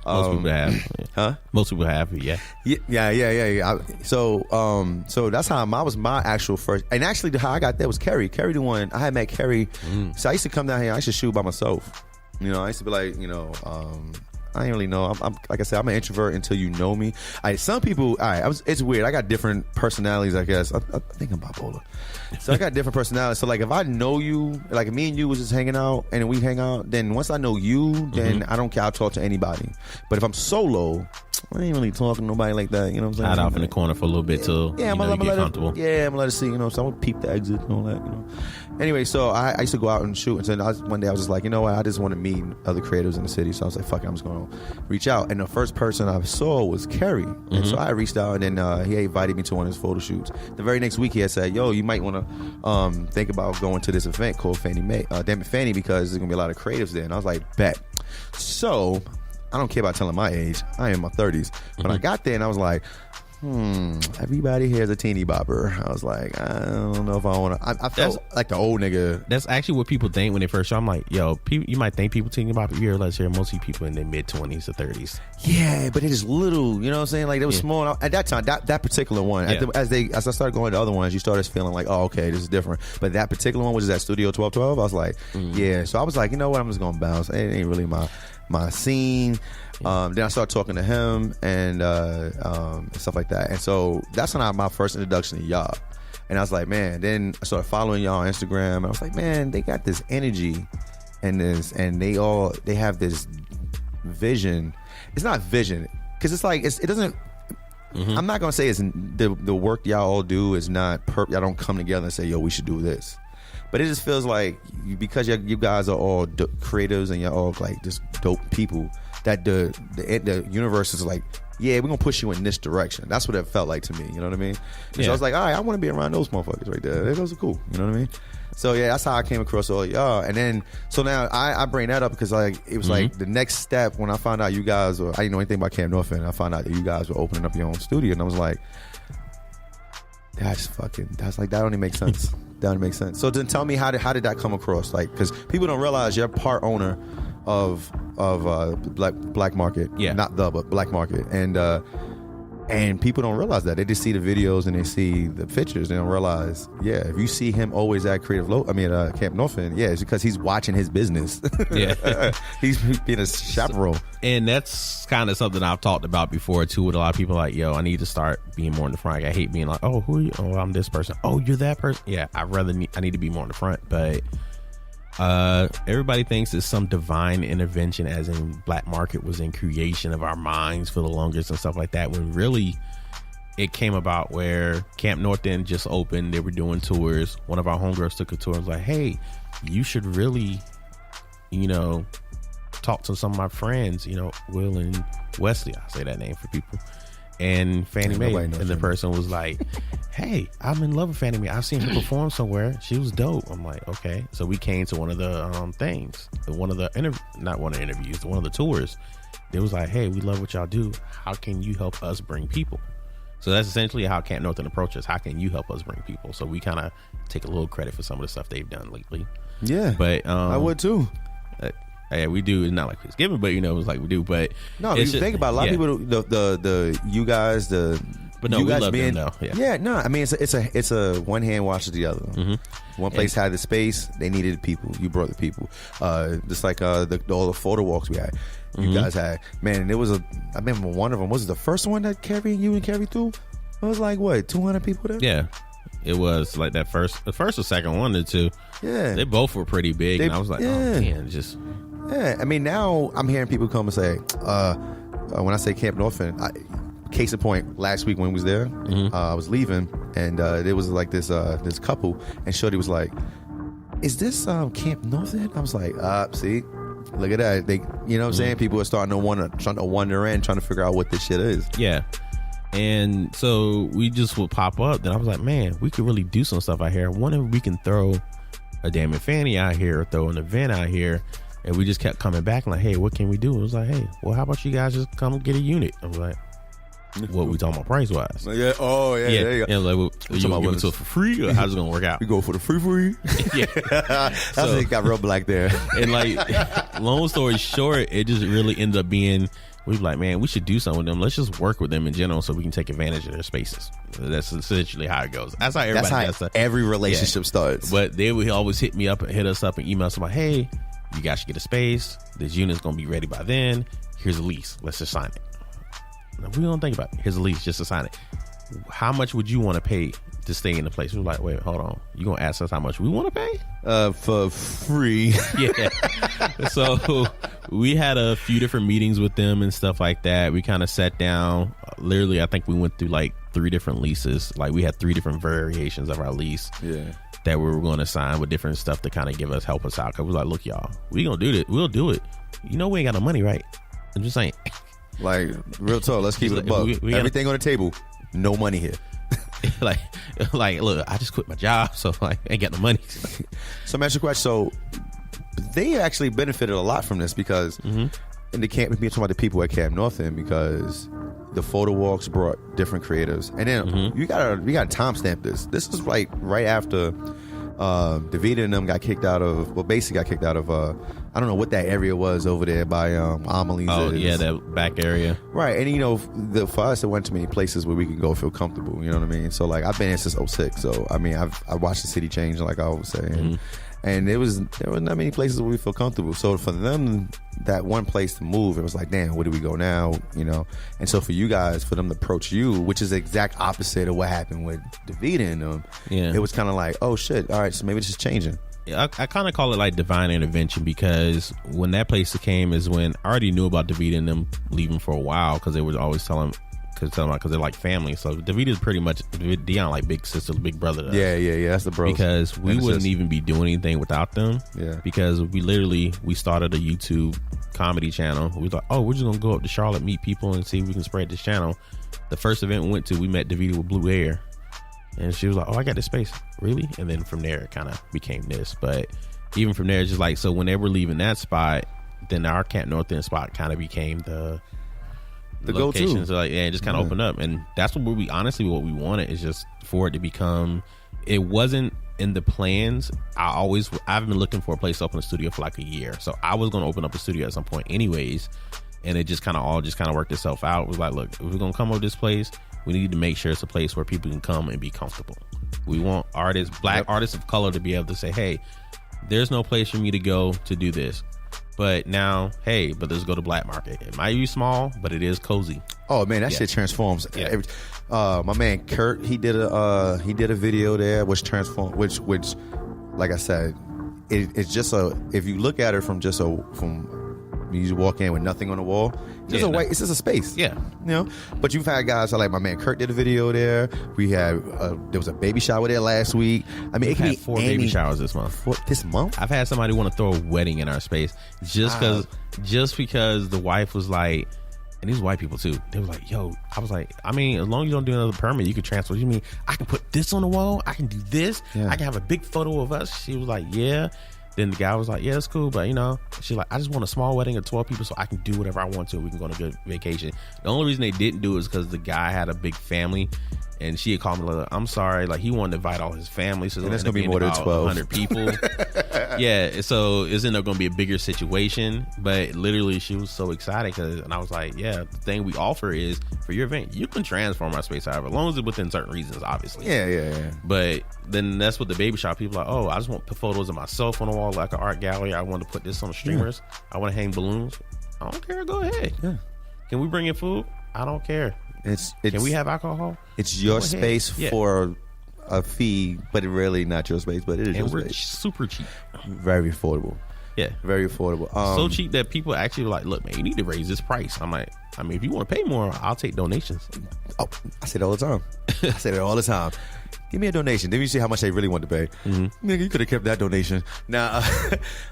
Most people have. Huh? Most people have, yeah. Yeah. So that's how I was my actual first. And actually, how I got there was Kerry. Kerry, the one I had met Kerry. So I used to come down here. I used to shoot by myself. I used to be like, I ain't really know. I'm like I said, I'm an introvert until you know me. Some people, it's weird. I got different personalities, I guess. I think I'm bipolar. So I got different personalities. So like if I know you, like me and you was just hanging out and we hang out, then once I know you, then I don't care. I'll talk to anybody. But if I'm solo, I ain't really talking to nobody like that. You know what I'm saying? Hide off in the corner for a little bit till I'm you gonna get let comfortable. I'm gonna let it see. You know, so I'm gonna peep the exit and all that. You know. Anyway, so I used to go out and shoot, and so one day I was just like, you know what? I just want to meet other creatives in the city. So I was like, fuck it, I'm just gonna reach out. And the first person I saw was Kerry, and so I reached out, and then he invited me to one of his photo shoots. The very next week, he had said, yo, you might want to think about going to this event called Fannie Mae, Damn It Fannie, because there's gonna be a lot of creatives there. And I was like, bet. So I don't care about telling my age. I am in my 30s. When I got there and I was like, everybody here is a teeny bopper. I was like, I don't know if I want to. I felt like the old nigga. That's actually what people think when they first show. I'm like, yo, people, you might think people teeny bopper. You realize here, mostly people in their mid-20s or 30s. Yeah, but it is little. You know what I'm saying? Like, they were small. At that time, that particular one, as I started going to other ones, you started feeling like, oh, okay, this is different. But that particular one, which is at Studio 1212, I was like, yeah. So I was like, you know what? I'm just going to bounce. It ain't really my scene. Then I started talking to him and stuff like that. And so that's when my first introduction to y'all. And I was like, man, then I started following y'all on Instagram. And I was like, man, they got this energy and they have this vision. It's not vision, because it's like, it doesn't, I'm not going to say it's the work y'all all do is not, y'all don't come together and say, yo, we should do this. But it just feels like, because you guys are all creatives and you're all like just dope people, that the universe is like, yeah, we're gonna push you in this direction. That's what it felt like to me. You know what I mean? So I was like, all right, I want to be around those motherfuckers right there. Those are cool. You know what I mean? So yeah, that's how I came across all y'all. And then so now I bring that up because like it was like the next step when I found out you guys were, I didn't know anything about Camp North, and I found out that you guys were opening up your own studio, and I was like, that only makes sense. That only makes sense. So then tell me, how did that come across? Like, because people don't realize you're part owner of Black Market, not but Black Market, and people don't realize that. They just see the videos and they see the pictures. They don't realize, if you see him always at Camp Northern, it's because he's watching his business. He's being a chaperone. And that's kind of something I've talked about before too, with a lot of people. Like, yo, I need to start being more in the front. I hate being like, oh, who are you? Oh, I'm this person. Oh, you're that person. Yeah, I need to be more in the front. But everybody thinks it's some divine intervention, as in Black Market was in creation of our minds for the longest and stuff like that, when really it came about where Camp North End just opened. They were doing tours. One of our homegirls took a tour and was like, hey, you should really, talk to some of my friends, Will and Wesley. I'll say that name for people. And Fannie Mae, and the person was like, hey, I'm in love with Fannie Mae. I've seen her perform somewhere. She was dope. I'm like, okay. So we came to one of the things, one of the interviews, one of the tours. It was like, hey, we love what y'all do. How can you help us bring people? So that's essentially how Camp Northern approaches. How can you help us bring people? So we kind of take a little credit for some of the stuff they've done lately. Yeah, but I would too. Yeah, we do. It's not like Thanksgiving, but it's like we do. But no, you think about it, a lot of people. The you guys, but no, we love them though. No, I mean it's a one hand washes the other. One place had the space, they needed the people. You brought the people. Just like all the photo walks we had, you guys had. Man, there was I remember one of them. Was it the first one that you and Carrie threw? It was like what, 200 people there? Yeah. It was like the first or second one or two. Yeah, they both were pretty big, and I was like, oh man, just. Yeah, I mean, now I'm hearing people come and say, when I say Camp Northern, case in point, last week when we was there, I was leaving, and there was like this couple, and Shorty was like, is this Camp Northern? I was like, see, look at that. They, you know what I'm saying? People are starting to wonder and trying to figure out what this shit is. Yeah. And so we just would pop up. Then I was like, man, we could really do some stuff out here. I wonder if we can throw a Damn It Fannie out here or throw an event out here. And we just kept coming back like, hey, what can we do? It was like, hey, well, how about you guys just come get a unit? I was like, what we talking about price wise? Yeah. Oh, yeah. There you go. And like, you gonna give it to us for free, or how's it gonna work out? We go for the free. Yeah. That's so, it got real black there. And like, long story short, it just really ended up being, we were like, man, we should do something with them. Let's just work with them in general so we can take advantage of their spaces. That's essentially how it goes. That's how everybody does that. Every relationship starts. But they would always hit us up and email us about, hey, you guys should get a space. This unit's gonna be ready by then. Here's a lease. Let's just sign it. Now, we don't think about it. Here's a lease, just to sign it. How much would you want to pay to stay in the place? We're like, wait, hold on. You gonna ask us how much we want to pay? For free. Yeah. So we had a few different meetings with them and stuff like that. We kind of sat down. Literally, I think we went through like 3 different leases. Like we had 3 different variations of our lease. Yeah. That we were going to sign with different stuff to kind of help us out. Cause we're like, look, y'all, we gonna do it. We'll do it. You know, we ain't got no money, right? I'm just saying. Like, real talk. Let's keep it a buck. Everything on the table. No money here. like, look, I just quit my job, so like, I ain't got no money. So, I'm asking you a question. So, they actually benefited a lot from this because in the camp, we're talking about the people at Camp Northern because the photo walks brought different creatives, and then we got to timestamp this. This was like right after Davida and them got kicked out of. Well, basically got kicked out of. I don't know what that area was over there by Amelie's. Oh yeah, that back area. Right, and you know, for us, there weren't too many places where we could go feel comfortable. You know what I mean? So like, I've been here since 06. So I mean, I watched the city change, like I always say. And there were not many places where we feel comfortable. So for them, that one place to move, it was like, damn, where do we go now? You know. And so for you guys, for them to approach you, which is the exact opposite of what happened with Davida and them. Yeah. It was kind of like, oh shit, all right, so maybe this is changing. I kind of call it like divine intervention because when that place came is when I already knew about Davida and them leaving for a while because they were always telling because they're like family. So Davida is pretty much Dion like big sister, big brother to us. Yeah. That's the bro. Because we wouldn't even be doing anything without them. Yeah. Because we started a YouTube comedy channel. We thought, oh, we're just gonna go up to Charlotte, meet people, and see if we can spread this channel. The first event we went to, we met Davida with Blue Air, and she was like, oh, I got this space, really? And then from there, it kind of became this. But even from there, it's just like so when they were leaving that spot, then our Camp North End spot kind of became the go-to. So like, yeah, it just kind of opened up, and that's what we wanted is just for it to become. It wasn't in the plans. I've been looking for a place to open a studio for like a year, so I was going to open up a studio at some point, anyways. And it just kind of worked itself out. It was like, look, if we're going to come over this place, we need to make sure it's a place where people can come and be comfortable. We want black artists of color to be able to say, hey, there's no place for me to go to do this. But now, hey, let's go to Black Market. It might be small, but it is cozy. Oh man, that shit transforms. Yeah. My man Kurt, he did a video there, which transformed, which like I said, it's just if you look at it from you walk in with nothing on the wall, it's just a space. Yeah, you know. But you've had guys like my man Kurt did a video there. We had there was a baby shower there last week. I mean, it can be 4 baby showers this month. This month, I've had somebody want to throw a wedding in our space just because the wife was like, and these white people too. They was like, yo, I was like, I mean, as long as you don't do another permit, you can transfer. You mean I can put this on the wall? I can do this. Yeah. I can have a big photo of us. She was like, yeah. Then the guy was like, yeah, it's cool, but you know, she's like, I just want a small wedding of 12 people so I can do whatever I want to. We can go on a good vacation. The only reason they didn't do it is because the guy had a big family, and she had called me like, I'm sorry, like he wanted to invite all his family, so that's gonna be more than 1200 people. Yeah, so it's end up gonna be a bigger situation. But literally, she was so excited and I was like, yeah, the thing we offer is for your event, you can transform our space however, as long as it's within certain reasons, obviously. Yeah. But then that's what the baby shop people are like, oh, I just want to put photos of myself on the wall like an art gallery. I want to put this on the streamers. I want to hang balloons. I don't care. Go ahead. Yeah. Can we bring in food? I don't care. Can we have alcohol? It's your space for a fee, but it really not your space, but it is your space. And we're super cheap. Very affordable. Yeah. Very affordable. So cheap that people actually like, look, man, you need to raise this price. I'm like, I mean, if you want to pay more, I'll take donations. Oh, I say it all the time. I say it all the time. Give me a donation. Then you see how much they really want to pay. Mm-hmm. Nigga, you could have kept that donation. Now,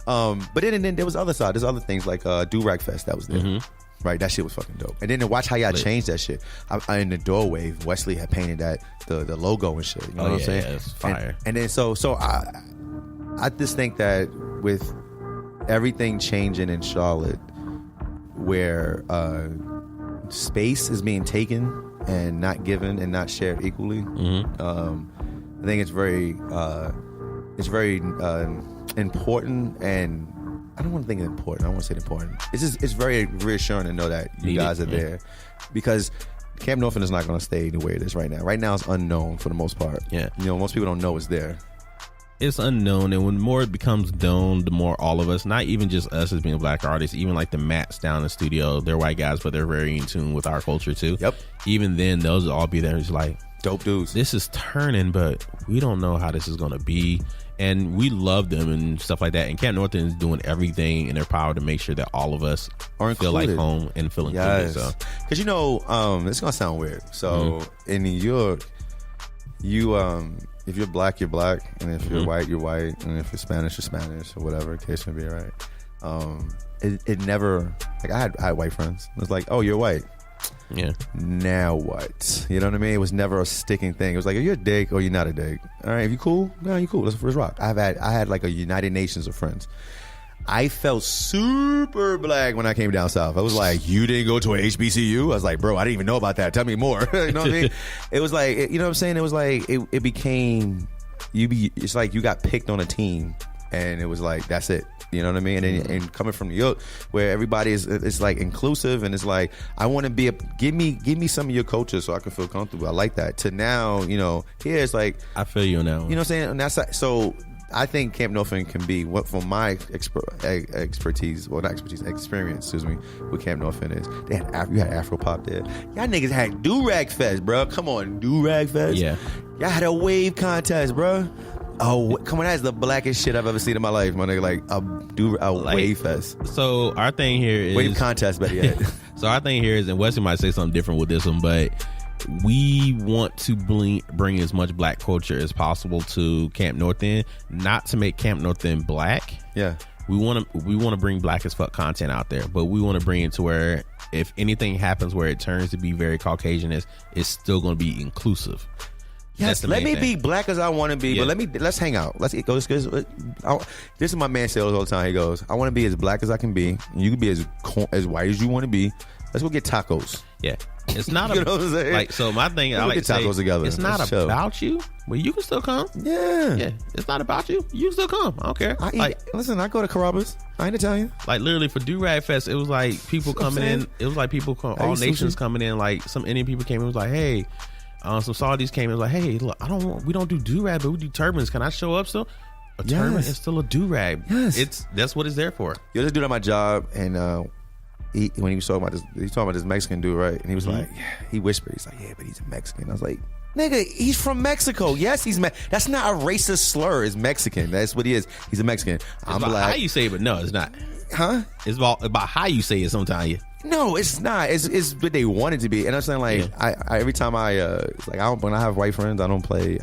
but then there was other side. There's other things like Do-Rag Fest that was there. Mm-hmm. Right, that shit was fucking dope. And then to watch how y'all changed that shit. In the doorway, Wesley had painted that the logo and shit. You know what I'm saying? Yeah, it's fire. And then so I just think that with everything changing in Charlotte, where space is being taken and not given and not shared equally, I think it's very important. And I don't want to think important. I want to say important. It's very reassuring to know that you guys are there, because Camp Northern is not going to stay the way it is right now. Right now, it's unknown for the most part. Yeah, you know, most people don't know it's there. It's unknown, and when more it becomes known, the more all of us, not even just us as being black artists, even like the Mats down in the studio, they're white guys, but they're very in tune with our culture too. Yep. Even then, those will all be there. It's like dope dudes. This is turning, but we don't know how this is going to be. and we love them and stuff like that. And Camp Norton is doing everything in their power to make sure that all of us feel like home and feel included. So, because it's gonna sound weird. So in New York, you if you're black, you're black, and if you're white, you're white, and if you're Spanish, you're Spanish, or whatever the case may be, right? It never, like, I had white friends. It was like, oh, you're white. Yeah. Now what? You know what I mean? It was never a sticking thing. It was like, are you a dick or you're not a dick? All right, if you cool, no, you cool. Let's rock. I had like a United Nations of friends. I felt super black when I came down south. I was like, you didn't go to an HBCU? I was like, bro, I didn't even know about that. Tell me more. You know what I mean? It was like, you know what I'm saying? It was like, it became, it's like you got picked on a team, and it was like, that's it. You know what I mean? And coming from New York, where everybody it's like inclusive, and it's like, I want to be give me some of your culture so I can feel comfortable. I like that. To now, here it's like, I feel you now. You know what I'm saying? And that's like, so I think Camp Norton can be what, from my experience, with Camp Norton is, you had Afro Pop there. Y'all niggas had Do-Rag Fest, bro. Come on, Do-Rag Fest. Yeah. Y'all had a wave contest, bro. Oh, come on, that's the blackest shit I've ever seen in my life, my nigga. Like a wave fest. So our thing here is wave contest, better yet. So our thing here is, and Wesley might say something different with this one, but we want to bring as much black culture as possible to Camp Norton, not to make Camp Norton black. Yeah. We want to bring black as fuck content out there, but we want to bring it to where if anything happens where it turns to be very Caucasian, it's still going to be inclusive. Yes, let me be black as I want to be, but let's hang out. Let's go. This is my man says all the time. He goes, I want to be as black as I can be. You can be as white as you want to be. Let's go get tacos. Yeah, it's not you know what I'm saying? Like, so my thing, I like get tacos together. It's not about you, but you can still come. Yeah, it's not about you. You can still come. I don't care. Listen, I go to Carrabba's. I ain't Italian. Like, literally for Do-Rag Fest, it was like people coming in. It was like people all nations coming in. Like, some Indian people came in. It was like, hey. Some Saudis came and was like, hey, look, we don't do do-rag, but we do turbans. Can I show up still? A turban is still a do-rag. Yes. That's what it's there for. Yo, this dude at my job, and when he was talking about this Mexican dude, right? And he was like, he whispered, he's like, yeah, but he's a Mexican. I was like, nigga, he's from Mexico. Yes, that's not a racist slur. It's Mexican. That's what he is. He's a Mexican. I'm black. How you say it, but no, it's not. Huh? It's about how you say it sometimes. No, it's not. It's what they want it to be. And I'm saying, like, I every time it's like, when I have white friends, I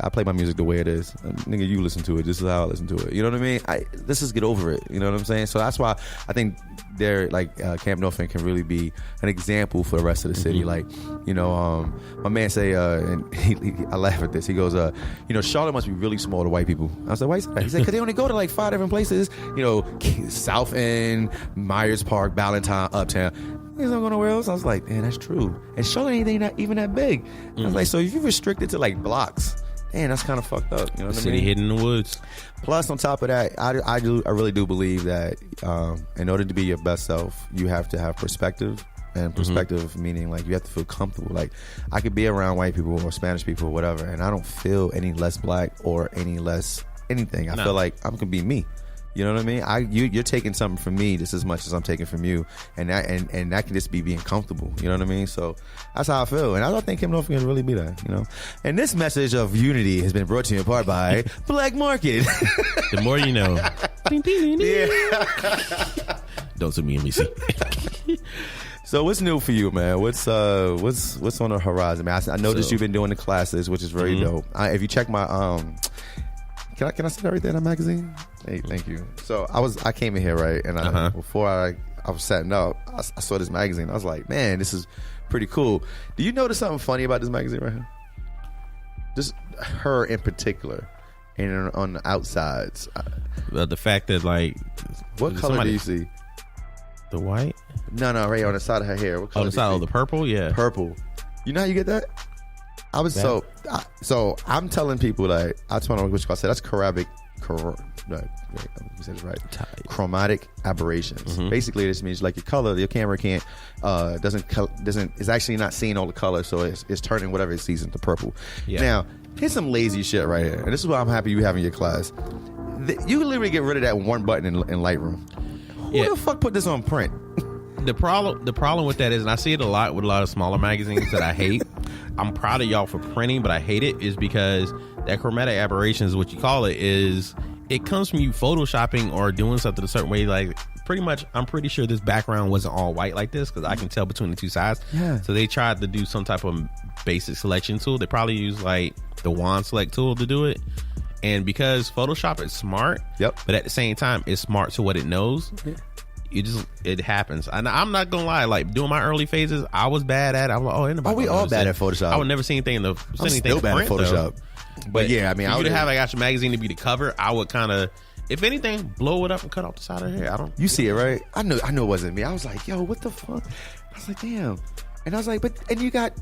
play my music the way it is. Nigga, you listen to it. This is how I listen to it. You know what I mean? Let's just get over it. You know what I'm saying? So that's why I think Camp Norton can really be an example for the rest of the city. Like, my man say, and I laugh at this. He goes, Charlotte must be really small to white people. I was like, why is that? He said, because they only go to like 5 different places. South End, Myers Park, Ballantyne, Uptown. Niggas don't go nowhere else. I was like, man, that's true. And Charlotte ain't even that big. I was like, so if you restrict it to like blocks, man, that's kind of fucked up. You know what I mean? City hidden in the woods. Plus, on top of that, I really do believe that in order to be your best self, you have to have perspective. And perspective meaning, like, you have to feel comfortable. Like, I could be around white people or Spanish people or whatever, and I don't feel any less black or any less anything. I feel like I can be me. You know what I mean? You're taking something from me just as much as I'm taking from you, and that can just be being comfortable. You know what I mean? So that's how I feel, and I don't think Camp Norton can really be that. And this message of unity has been brought to you in part by Black Market. The more you know. Don't sue me, NBC. So what's new for you, man? What's on the horizon, man? I noticed you've been doing the classes, which is very dope. If you check my Can I say everything in that magazine? Hey, thank you. So I came in here, right, and before I was setting up, I saw this magazine. I was like, man, this is pretty cool. Do you notice something funny about this magazine right here? Just her in particular, and on the outsides. The fact that, like, what color do you see? The white? No, right on the side of her hair. What color? On the side of the purple? Yeah, purple. You know how you get that? I was so I'm telling people that I told them which I said that's chromatic aberrations. Basically, this means like your camera can't is actually not seeing all the color, so it's turning whatever it sees into purple. Yeah. Now, here's some lazy shit right here, and this is why I'm happy you have in your class. You can literally get rid of that one button in Lightroom. Who the fuck put this on print? The problem with that is, and I see it a lot with a lot of smaller magazines that I hate. I'm proud of y'all for printing, but I hate it is because that chromatic aberration is what you call it. Is it comes from you photoshopping or doing something a certain way. Like pretty much, I'm pretty sure this background wasn't all white like this because I can tell between the two sides. Yeah. So they tried to do some type of basic selection tool. They probably use like the wand select tool to do it. And because Photoshop is smart, but at the same time, it's smart to what it knows. It happens. And I'm not gonna lie, like doing my early phases, I was bad at it. I was like, oh, we all bad at Photoshop. I would never see anything in the I'm still bad at Photoshop. But yeah, I mean, I would have like Actual Magazine to be the cover. I would kind of, if anything, blow it up and cut off the side of the hair. I don't. You see it, right? I know it wasn't me. I was like, yo, what the fuck? I was like, damn. And I was like, and you got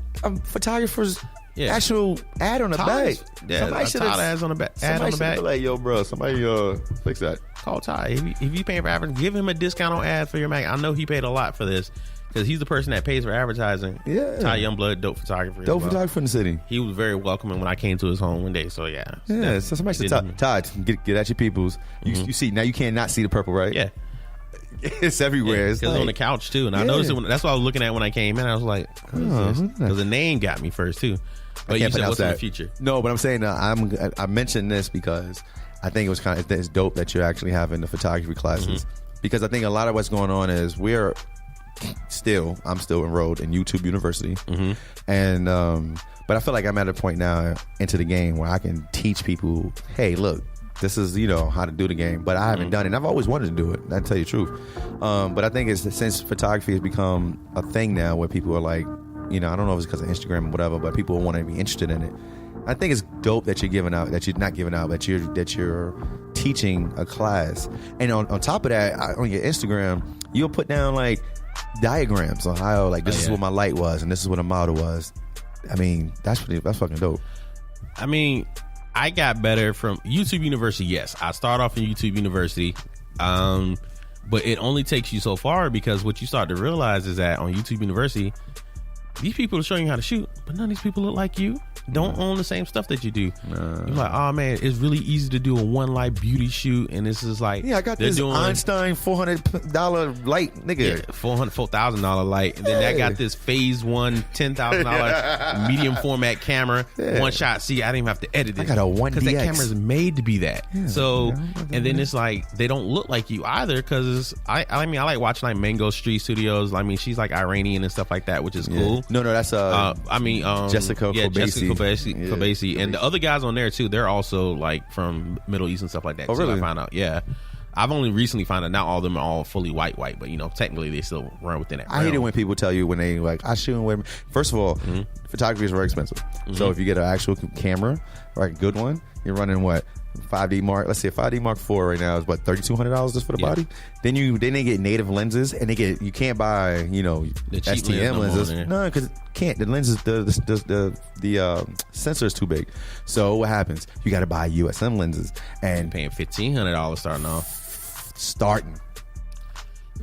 photographers. Actual ad on the back. Yeah, somebody should have ads on the back. Ad on the back. Like, yo, bro, somebody fix that. Call Ty. If you paying for advertising, give him a discount on ad for your mag. I know he paid a lot for this because he's the person that pays for advertising. Yeah, Ty Youngblood, dope photographer. Dope photographer in the city. He was very welcoming when I came to his home one day. So yeah. So somebody said, Ty, get at your peoples. You see now you can't not see the purple, right? Yeah. It's everywhere. It's on the couch too, and I noticed it that's what I was looking at when I came in. I was like, because the name got me first too. But you said what's in the future? No, but I'm saying I mentioned this because I think it was it's dope that you're actually having the photography classes because I think a lot of what's going on is I'm still enrolled in YouTube University, and but I feel like I'm at a point now into the game where I can teach people, hey, look, this is how to do the game, but I haven't done it. And I've always wanted to do it. I tell you the truth, but I think it's since photography has become a thing now where people are like, I don't know if it's because of Instagram or whatever, but people want to be interested in it. I think it's dope that you're giving out, that you're not giving out, that you're teaching a class. And on top of that, on your Instagram, you'll put down like diagrams on how this is what my light was and this is what a model was. I mean, that's fucking dope. I mean, I got better from YouTube University. Yes, I start off in YouTube University, but it only takes you so far because what you start to realize is that on YouTube University, these people are showing you how to shoot, but none of these people look like you. Don't own the same stuff that you do. You're like, oh man, it's really easy to do a one light beauty shoot, and this is like, I got this Einstein $400 light, nigga. Yeah, $4,000 light, and then I got this Phase One $10,000 medium format camera, one shot. See, I didn't even have to edit it. I got a 1DX because that camera is made to be that. And then it's like they don't look like you either because I mean I like watching like Mango Street Studios. I mean she's like Iranian and stuff like that, which is cool. No, that's Jessica Kobasi. And the other guys on there too, they're also like from Middle East and stuff like that. Oh, really? I found out. Yeah. I've only recently found out not all of them are all fully white, but technically they still run within that realm. I hate it when people tell you when they like, I shoot with. First of all, photography is very expensive. So if you get an actual camera, like a good one, you're running what? 5D Mark, let's say a 5D Mark IV right now is what, $3,200 just for the body. Then they get native lenses, and you can't buy the STM lenses. No, because can't. The lenses, the sensor is too big. So what happens? You got to buy USM lenses, and paying $1,500 starting.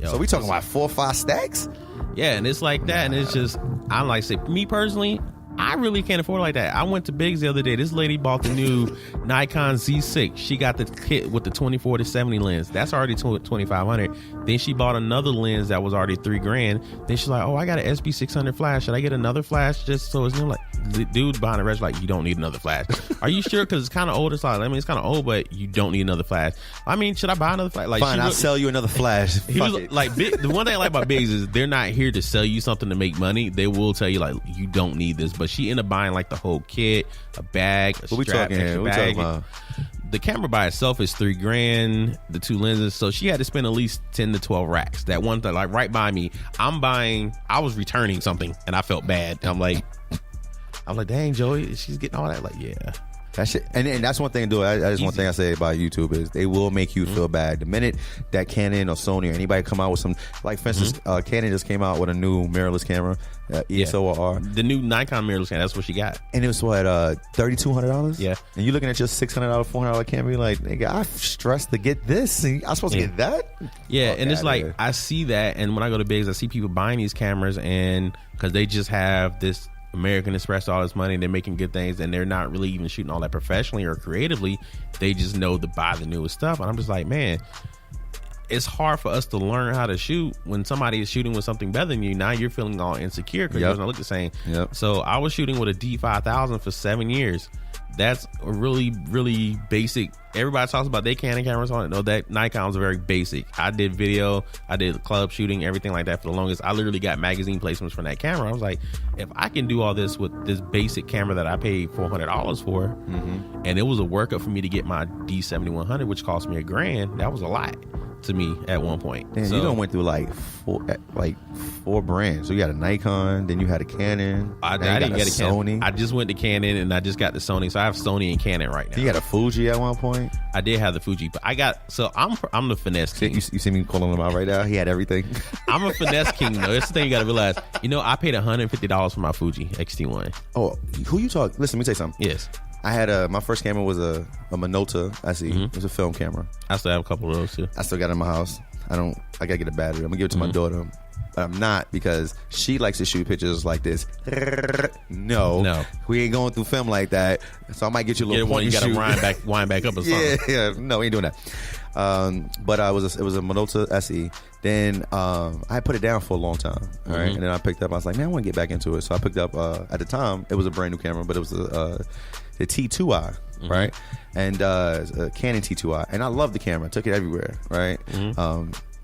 So we talking about 4 or 5 stacks? Yeah, and it's like that, and it's just I'm like, say me personally, I really can't afford it like that. I went to Biggs the other day. This lady bought the new Nikon Z6. She got the kit with the 24-70 lens. That's already $2,500. Then she bought another lens that was already $3,000. Then she's like, "Oh, I got an SB600 flash. Should I get another flash just so it's new?" Like, the dude behind the register, like, you don't need another flash. Are you sure? Because it's kind of old. It's like, I mean, it's kind of old, but you don't need another flash. I mean, should I buy another flash? Like, fine, I'll sell you another flash. He was like, the one thing I like about Biggs is they're not here to sell you something to make money. They will tell you like, you don't need this. But she ended up buying like the whole kit, a bag, a strap, extra bag. The camera by itself is $3,000. The 2 lenses, so she had to spend at least 10 to 12 racks. That one thing, like right by me, I was returning something, and I felt bad. And I'm like, dang, Joey, she's getting all that. Like, yeah. That shit, and that's one thing. One thing I say about YouTube is they will make you feel bad. The minute that Canon or Sony or anybody come out with some, like for instance, Canon just came out with a new mirrorless camera, ESO-R. The new Nikon mirrorless camera. That's what she got, and it was what $3,200. Yeah, and you're looking at your $600, $400 camera. You're like, nigga, I stressed to get this, and I'm supposed to get that. Yeah, and it's like I see that, and when I go to Biggs, I see people buying these cameras, and because they just have this American Express all this money and they're making good things and they're not really even shooting all that professionally or creatively. They just know to buy the newest stuff. And I'm just like, man, it's hard for us to learn how to shoot when somebody is shooting with something better than you. Now you're feeling all insecure because yours don't look the same. So I was shooting with a D5000 for 7 years. That's a really, really basic everybody talks about their Canon cameras on it. No, that Nikon was very basic. I did video, I did club shooting, everything like that for the longest. I literally got magazine placements from that camera. I was like, if I can do all this with this basic camera that I paid $400 for, and it was a workup for me to get my D7100, which cost me $1,000, that was a lot to me at one point. Damn, so, you done went through like four brands. So you had a Nikon, then you had a Canon. I didn't get a Sony. Canon. I just went to Canon and I just got the Sony. So I have Sony and Canon right now. You had a Fuji at one point. I did have the Fuji, but I'm the finesse king. You see me calling him out right now. He had everything. I'm a finesse king though. That's the thing you got to realize. I paid $150 for my Fuji X-T1. Oh, who you talk? Listen, let me tell you something. Yes. I had my first camera was a Minolta SE. It was a film camera. I still have a couple of those too. I still got it in my house. I gotta get a battery. I'm gonna give it to my daughter. But I'm not, because she likes to shoot pictures like this. No. We ain't going through film like that. So I might get you a little one. You got to wind back up or something. Yeah. No, we ain't doing that. But it was a Minolta SE. Then I put it down for a long time. All right, and then I picked up. I was like, man, I want to get back into it. So I picked up. At the time, it was a brand new camera, but it was the T2i, right? And a Canon T2i, and I love the camera. I took it everywhere, right?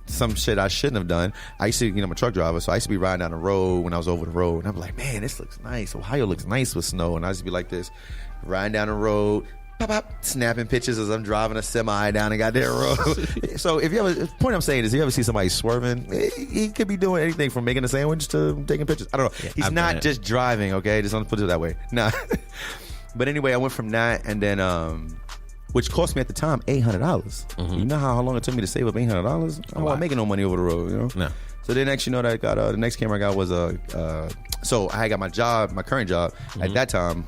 Some shit I shouldn't have done. I used to, I'm a truck driver, so I used to be riding down the road when I was over the road, and I'm like, man, this looks nice. Ohio looks nice with snow, and I used to be like this, riding down the road, snapping pictures as I'm driving a semi down the goddamn road. So if you ever, the point I'm saying is, if you ever see somebody swerving, he could be doing anything from making a sandwich to taking pictures. I don't know. Yeah, he's not just driving, okay? Just don't put it that way. Nah. But anyway, I went from that, and then which cost me at the time $800. You know how long it took me to save up $800? I'm not making no money over the road, No. So then next, I got the next camera I got was so I got my current job at that time.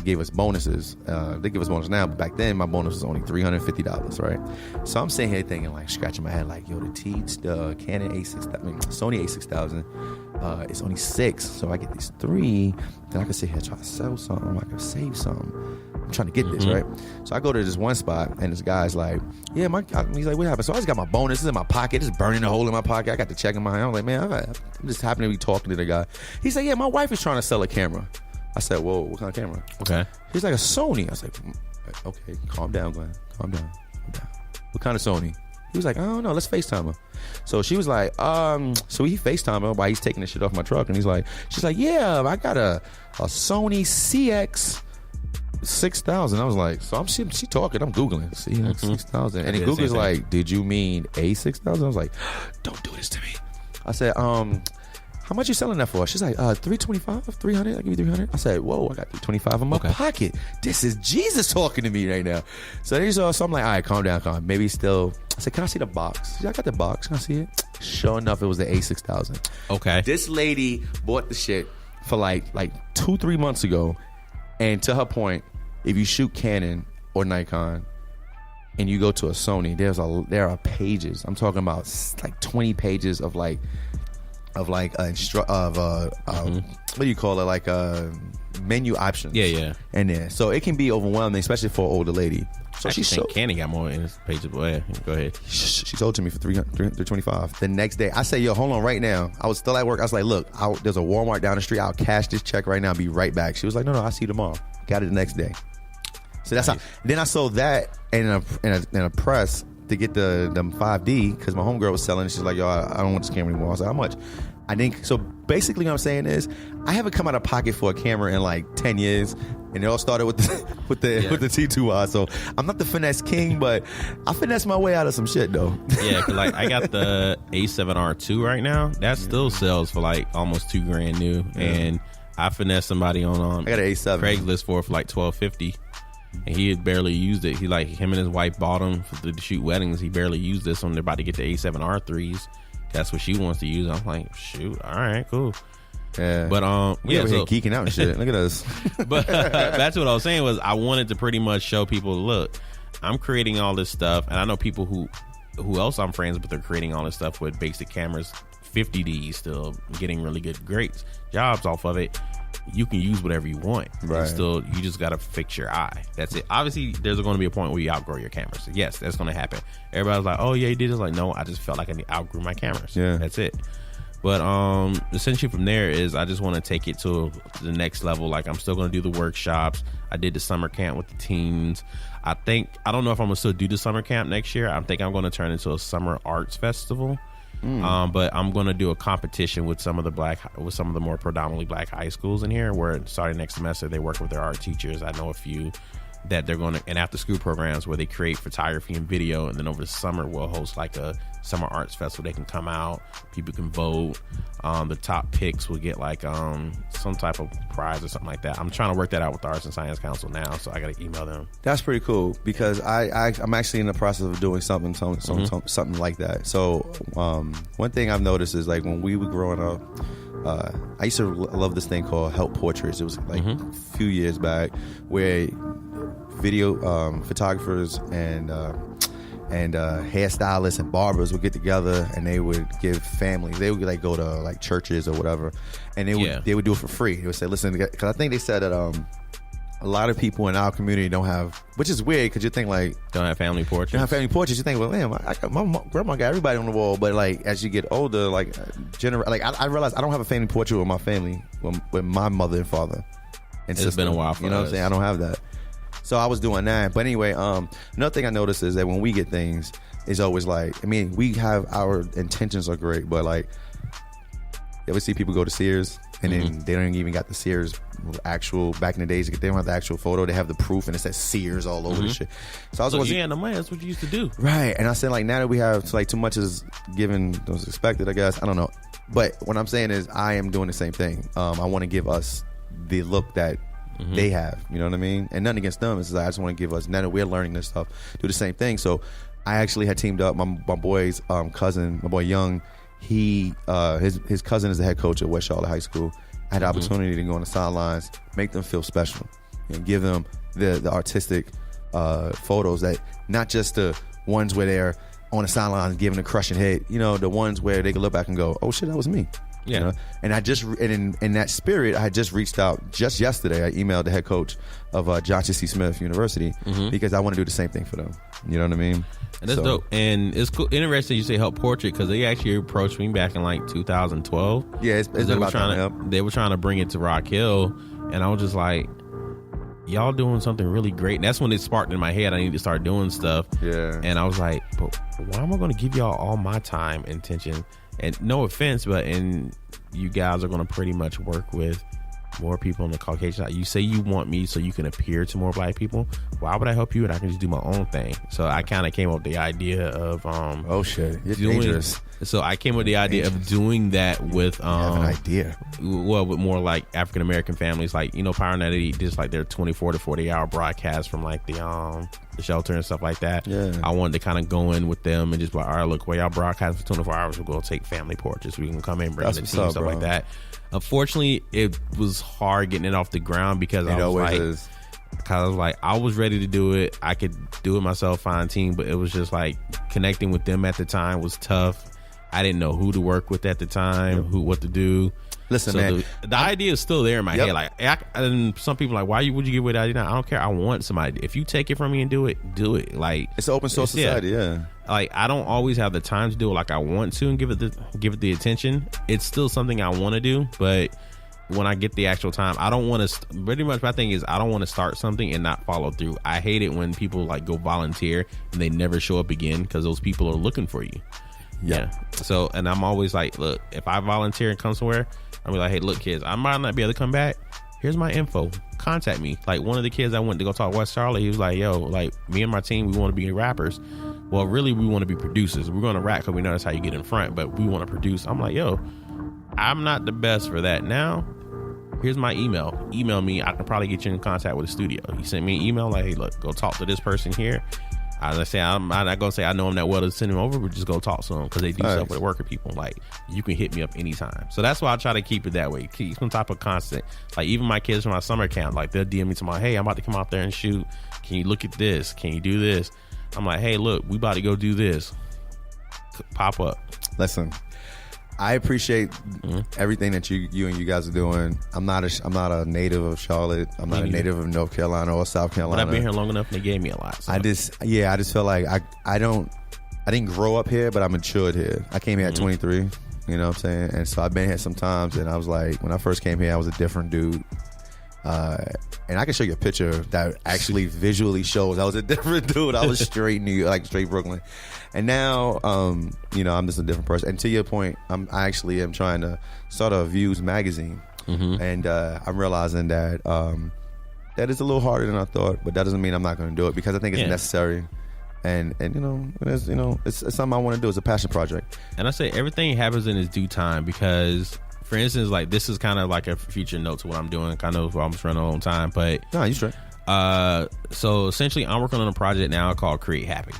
Gave us bonuses. They give us bonuses now, but back then my bonus was only $350, right? So I'm sitting here thinking, like, scratching my head, like, yo, the Canon Sony A6000, it's only 6, so I get these 3, then I can sit here try to sell something, I can save something. I'm trying to get this, right? So I go to this one spot, and this guy's like, yeah, he's like, what happened? So I just got my bonuses in my pocket, just burning a hole in my pocket. I got the check in my hand. I'm like, man, I'm just happen to be talking to the guy. He's like, yeah, my wife is trying to sell a camera. I said, whoa, what kind of camera? Okay. He's like, a Sony. I was like, okay, calm down, Glenn. Calm down. What kind of Sony? He was like, I don't know, let's FaceTime her. So she was like, so he FaceTime her while he's taking the shit off my truck. And she's like, yeah, I got a Sony CX 6000. I was like, so she talking, I'm Googling CX 6000. And then Google's like, did you mean A6000? I was like, don't do this to me. I said, how much you selling that for? She's like, $325, $300. I'll give you $300. I said, whoa, I got $325 in my pocket. This is Jesus talking to me right now. So I'm like, all right, calm down. Maybe still. I said, can I see the box? She said, I got the box. Can I see it? Sure enough, it was the A6000. Okay. This lady bought the shit for like 2-3 months ago. And to her point, if you shoot Canon or Nikon and you go to a Sony, there are pages. I'm talking about like 20 pages of what do you call it, like menu options. Yeah. And there, so it can be overwhelming, especially for an older lady. So she think Candy got more in his pages. Go ahead. She sold to me for $325. The next day, I said, yo, hold on right now. I was still at work. I was like, look, there's a Walmart down the street. I'll cash this check right now and be right back. She was like, no, I'll see you tomorrow. Got it the next day. So that's how. Then I sold that in a press to get the 5D, because my homegirl was selling it. She's like, yo, I don't want this camera anymore. I was like, how much? I think so. Basically, what I'm saying is, I haven't come out of pocket for a camera in like 10 years, and it all started with the T2i. So I'm not the finesse king, but I finesse my way out of some shit though. Yeah, cause like I got the A7R2 right now. That still sells for like almost $2,000 new, and I finessed somebody on I got an A7 Craigslist for like $1,250. And he had barely used it. Him and his wife bought them to shoot weddings. He barely used this when they're about to get the A7R3s. That's what she wants to use. I'm like, shoot, all right, cool. Yeah, but we over here geeking out and shit. Look at us. But that's what I was saying was I wanted to pretty much show people, look, I'm creating all this stuff, and I know people who else I'm friends with are creating all this stuff with basic cameras, 50D, still getting really great jobs off of it. You can use whatever you want. Right. Still, you just got to fix your eye. That's it. Obviously, there's going to be a point where you outgrow your cameras. Yes, that's going to happen. Everybody's like, oh, yeah, you did. It's like, no, I just felt like I outgrew my cameras. Yeah. That's it. But essentially from there is I just want to take it to the next level. Like I'm still going to do the workshops. I did the summer camp with the teens. I don't know if I'm going to still do the summer camp next year. I think I'm going to turn into a summer arts festival. But I'm going to do a competition with some of the more predominantly black high schools in here, where starting next semester they work with their art teachers. I know a few that they're going to, and after school programs where they create photography and video, and then over the summer we'll host like a summer arts festival. They can come out, people can vote, the top picks will get like some type of prize or something like that. I'm trying to work that out with the Arts and Science Council now, so I got to email them. That's pretty cool, because I'm actually in the process of doing something like that. So one thing I've noticed is like when we were growing up, I used to love this thing called help portraits. It was like a few years back where video photographers and hairstylists and barbers would get together, and they would give families. They would like go to like churches or whatever, and they would do it for free. They would say, "Listen," because I think they said that a lot of people in our community don't have, which is weird because you think like don't have family portraits. Don't have family portraits. You think, well, damn, my grandma got everybody on the wall. But like as you get older, like I realized I don't have a family portrait with my family, with my mother and father and sister. It's been a while for you know what I'm saying? I don't have that. So I was doing that. But anyway, another thing I noticed is that when we get things, it's always like, I mean, we have our intentions are great, but like, you ever see people go to Sears and then they don't even got the Sears actual, back in the days, they don't have the actual photo, they have the proof and it says Sears all over the shit. So I was always, yeah, no man, that's what you used to do. Right. And I said like, now that we have like too much is given, was expected, I guess. I don't know. But what I'm saying is I am doing the same thing. I want to give us the look that they have, you know what I mean? And nothing against them. It's like I just want to give us, now that we're learning this stuff, do the same thing. So I actually had teamed up my boy's cousin, my boy Young. He his cousin is the head coach at West Charlotte High School. I had the opportunity to go on the sidelines, make them feel special, and give them the artistic photos, that not just the ones where they're on the sidelines giving a crushing hit, you know, the ones where they can look back and go, oh shit, that was me. Yeah. You know? And I just, and in that spirit, I had just reached out just yesterday. I emailed the head coach of Johnson C. Smith University because I want to do the same thing for them. You know what I mean? And that's dope. And it's cool, interesting you say help portrait, because they actually approached me back in like 2012. Yeah, it's been about time. They were trying to bring it to Rock Hill, and I was just like, y'all doing something really great. And that's when it sparked in my head, I need to start doing stuff. Yeah. And I was like, but why am I going to give y'all all my time and attention? And no offense, but you guys are going to pretty much work with more people on the Caucasian side. You say you want me so you can appear to more black people. Why would I help you? And I can just do my own thing. So I kind of came up with the idea of oh shit, you're dangerous. So I came up with the idea of doing that with I have an idea. Well, with more like African American families, like, you know, Power 90 just like their 24 to 40 hour broadcast from like the shelter and stuff like that. Yeah. I wanted to kind of go in with them and just be like, all right, look, while y'all broadcast for 24 hours, we're going to take family portraits. We can come in, bring the team, stuff like that. Unfortunately, it was hard getting it off the ground because I was ready to do it. I could do it myself, fine team, but it was just like connecting with them at the time was tough. I didn't know who to work with at the time, what to do. Listen, so man, the idea is still there in my head. Like, and some people are like, would you give away the idea now? I don't care. I want somebody. If you take it from me and do it. Like, it's an open source society. Yeah. Like, I don't always have the time to do it like I want to and give it the attention. It's still something I want to do, but when I get the actual time, I don't want to. Pretty much my thing is I don't want to start something and not follow through. I hate it when people like go volunteer and they never show up again because those people are looking for you. Yeah. So, and I'm always like, look, if I volunteer and come somewhere, I'm like, hey, look, kids, I might not be able to come back. Here's my info. Contact me. Like, one of the kids I went to go talk West Charlotte, he was like, yo, like, me and my team, we want to be rappers. Well, really, we want to be producers. We're going to rap because we know that's how you get in front, but we want to produce. I'm like, yo, I'm not the best for that. Now, here's my email. Email me. I can probably get you in contact with the studio. He sent me an email like, hey, look, go talk to this person here. I say I'm not gonna say I know him that well to send him over, but just go talk to him because they do stuff with worker people. Like, you can hit me up anytime. So that's why I try to keep it that way. Keep some type of constant. Like, even my kids from my summer camp, like, they'll DM me tomorrow, hey, I'm about to come out there and shoot. Can you look at this? Can you do this? I'm like, hey, look, we about to go do this. Pop up. Listen, I appreciate everything that you and you guys are doing. I'm not a native of Charlotte. I'm not a native of North Carolina or South Carolina. But I've been here long enough and they gave me a lot. So. I just feel like I didn't grow up here, but I matured here. I came here at 23. You know what I'm saying? And so I've been here sometimes, and I was like, when I first came here, I was a different dude. And I can show you a picture that actually visually shows I was a different dude. I was straight New York, like straight Brooklyn. And now, you know, I'm just a different person. And to your point, I actually am trying to start a Views magazine. And I'm realizing that that is a little harder than I thought, but that doesn't mean I'm not going to do it, because I think it's necessary. And it's something I want to do. It's a passion project. And I say everything happens in its due time, because, for instance, like, this is kind of like a future note to what I'm doing. Kind of, I'm just running a long time, but no, you straight. So essentially, I'm working on a project now called Create Happy.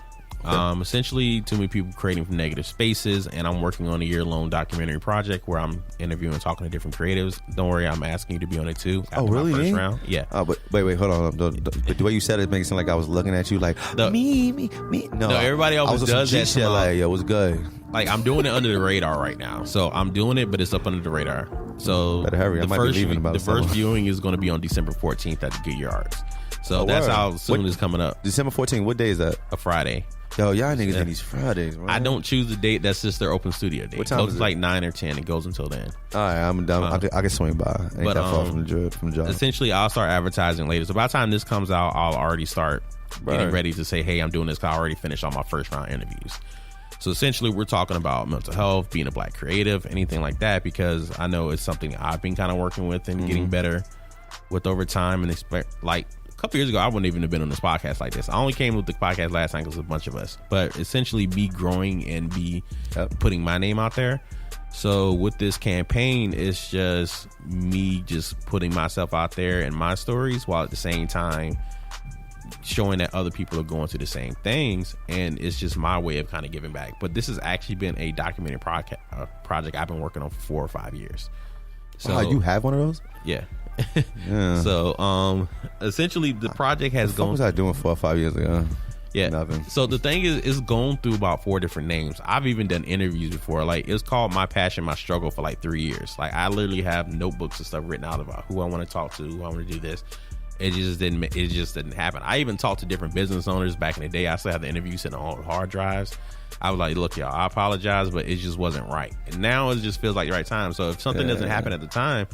Essentially, too many people creating from negative spaces, and I'm working on a year-long documentary project where I'm interviewing and talking to different creatives. Don't worry, I'm asking you to be on it too. Oh, really? My first round. Yeah. Oh, but wait, hold on. The way you said it makes it seem like I was looking at you like me. No, everybody always does that shit. Like, yo, what's good? Like, I'm doing it under the radar right now. So I'm doing it, but it's up under the radar. So better hurry. I might be leaving about the first viewing is going to be on December 14th at the Goodyear Arts. So that's how soon it's coming up. December 14th. What day is that? A Friday. Yo, y'all niggas in these Fridays, man. I don't choose the date. That's just their open studio date. What time is it? Like 9 or 10. It goes until then. All right, I'm done. I can swing by. Ain't that far from the job. Essentially, I'll start advertising later. So by the time this comes out, I'll already start getting ready to say, hey, I'm doing this, because I already finished all my first round interviews. So essentially, we're talking about mental health, being a black creative, anything like that, because I know it's something I've been kind of working with and getting better with over time. And like, a couple years ago, I wouldn't even have been on this podcast like this. I only came with the podcast last time because it was a bunch of us. But essentially, be growing and be putting my name out there. So with this campaign, it's just me just putting myself out there and my stories, while at the same time showing that other people are going through the same things. And it's just my way of kind of giving back. But this has actually been a documentary project I've been working on for 4 or 5 years. So you have one of those? Yeah. So essentially, the project has gone. What was I doing 4 or 5 years ago? Yeah, nothing. So the thing is, it's gone through about 4 different names. I've even done interviews before. Like, it's called My Passion, My Struggle for like 3 years. Like, I literally have notebooks and stuff written out about who I want to talk to, who I want to do this. It just didn't happen. I even talked to different business owners back in the day. I still have the interviews sitting on hard drives. I was like, look, y'all, I apologize, but it just wasn't right. And now it just feels like the right time. So if something doesn't happen at the time,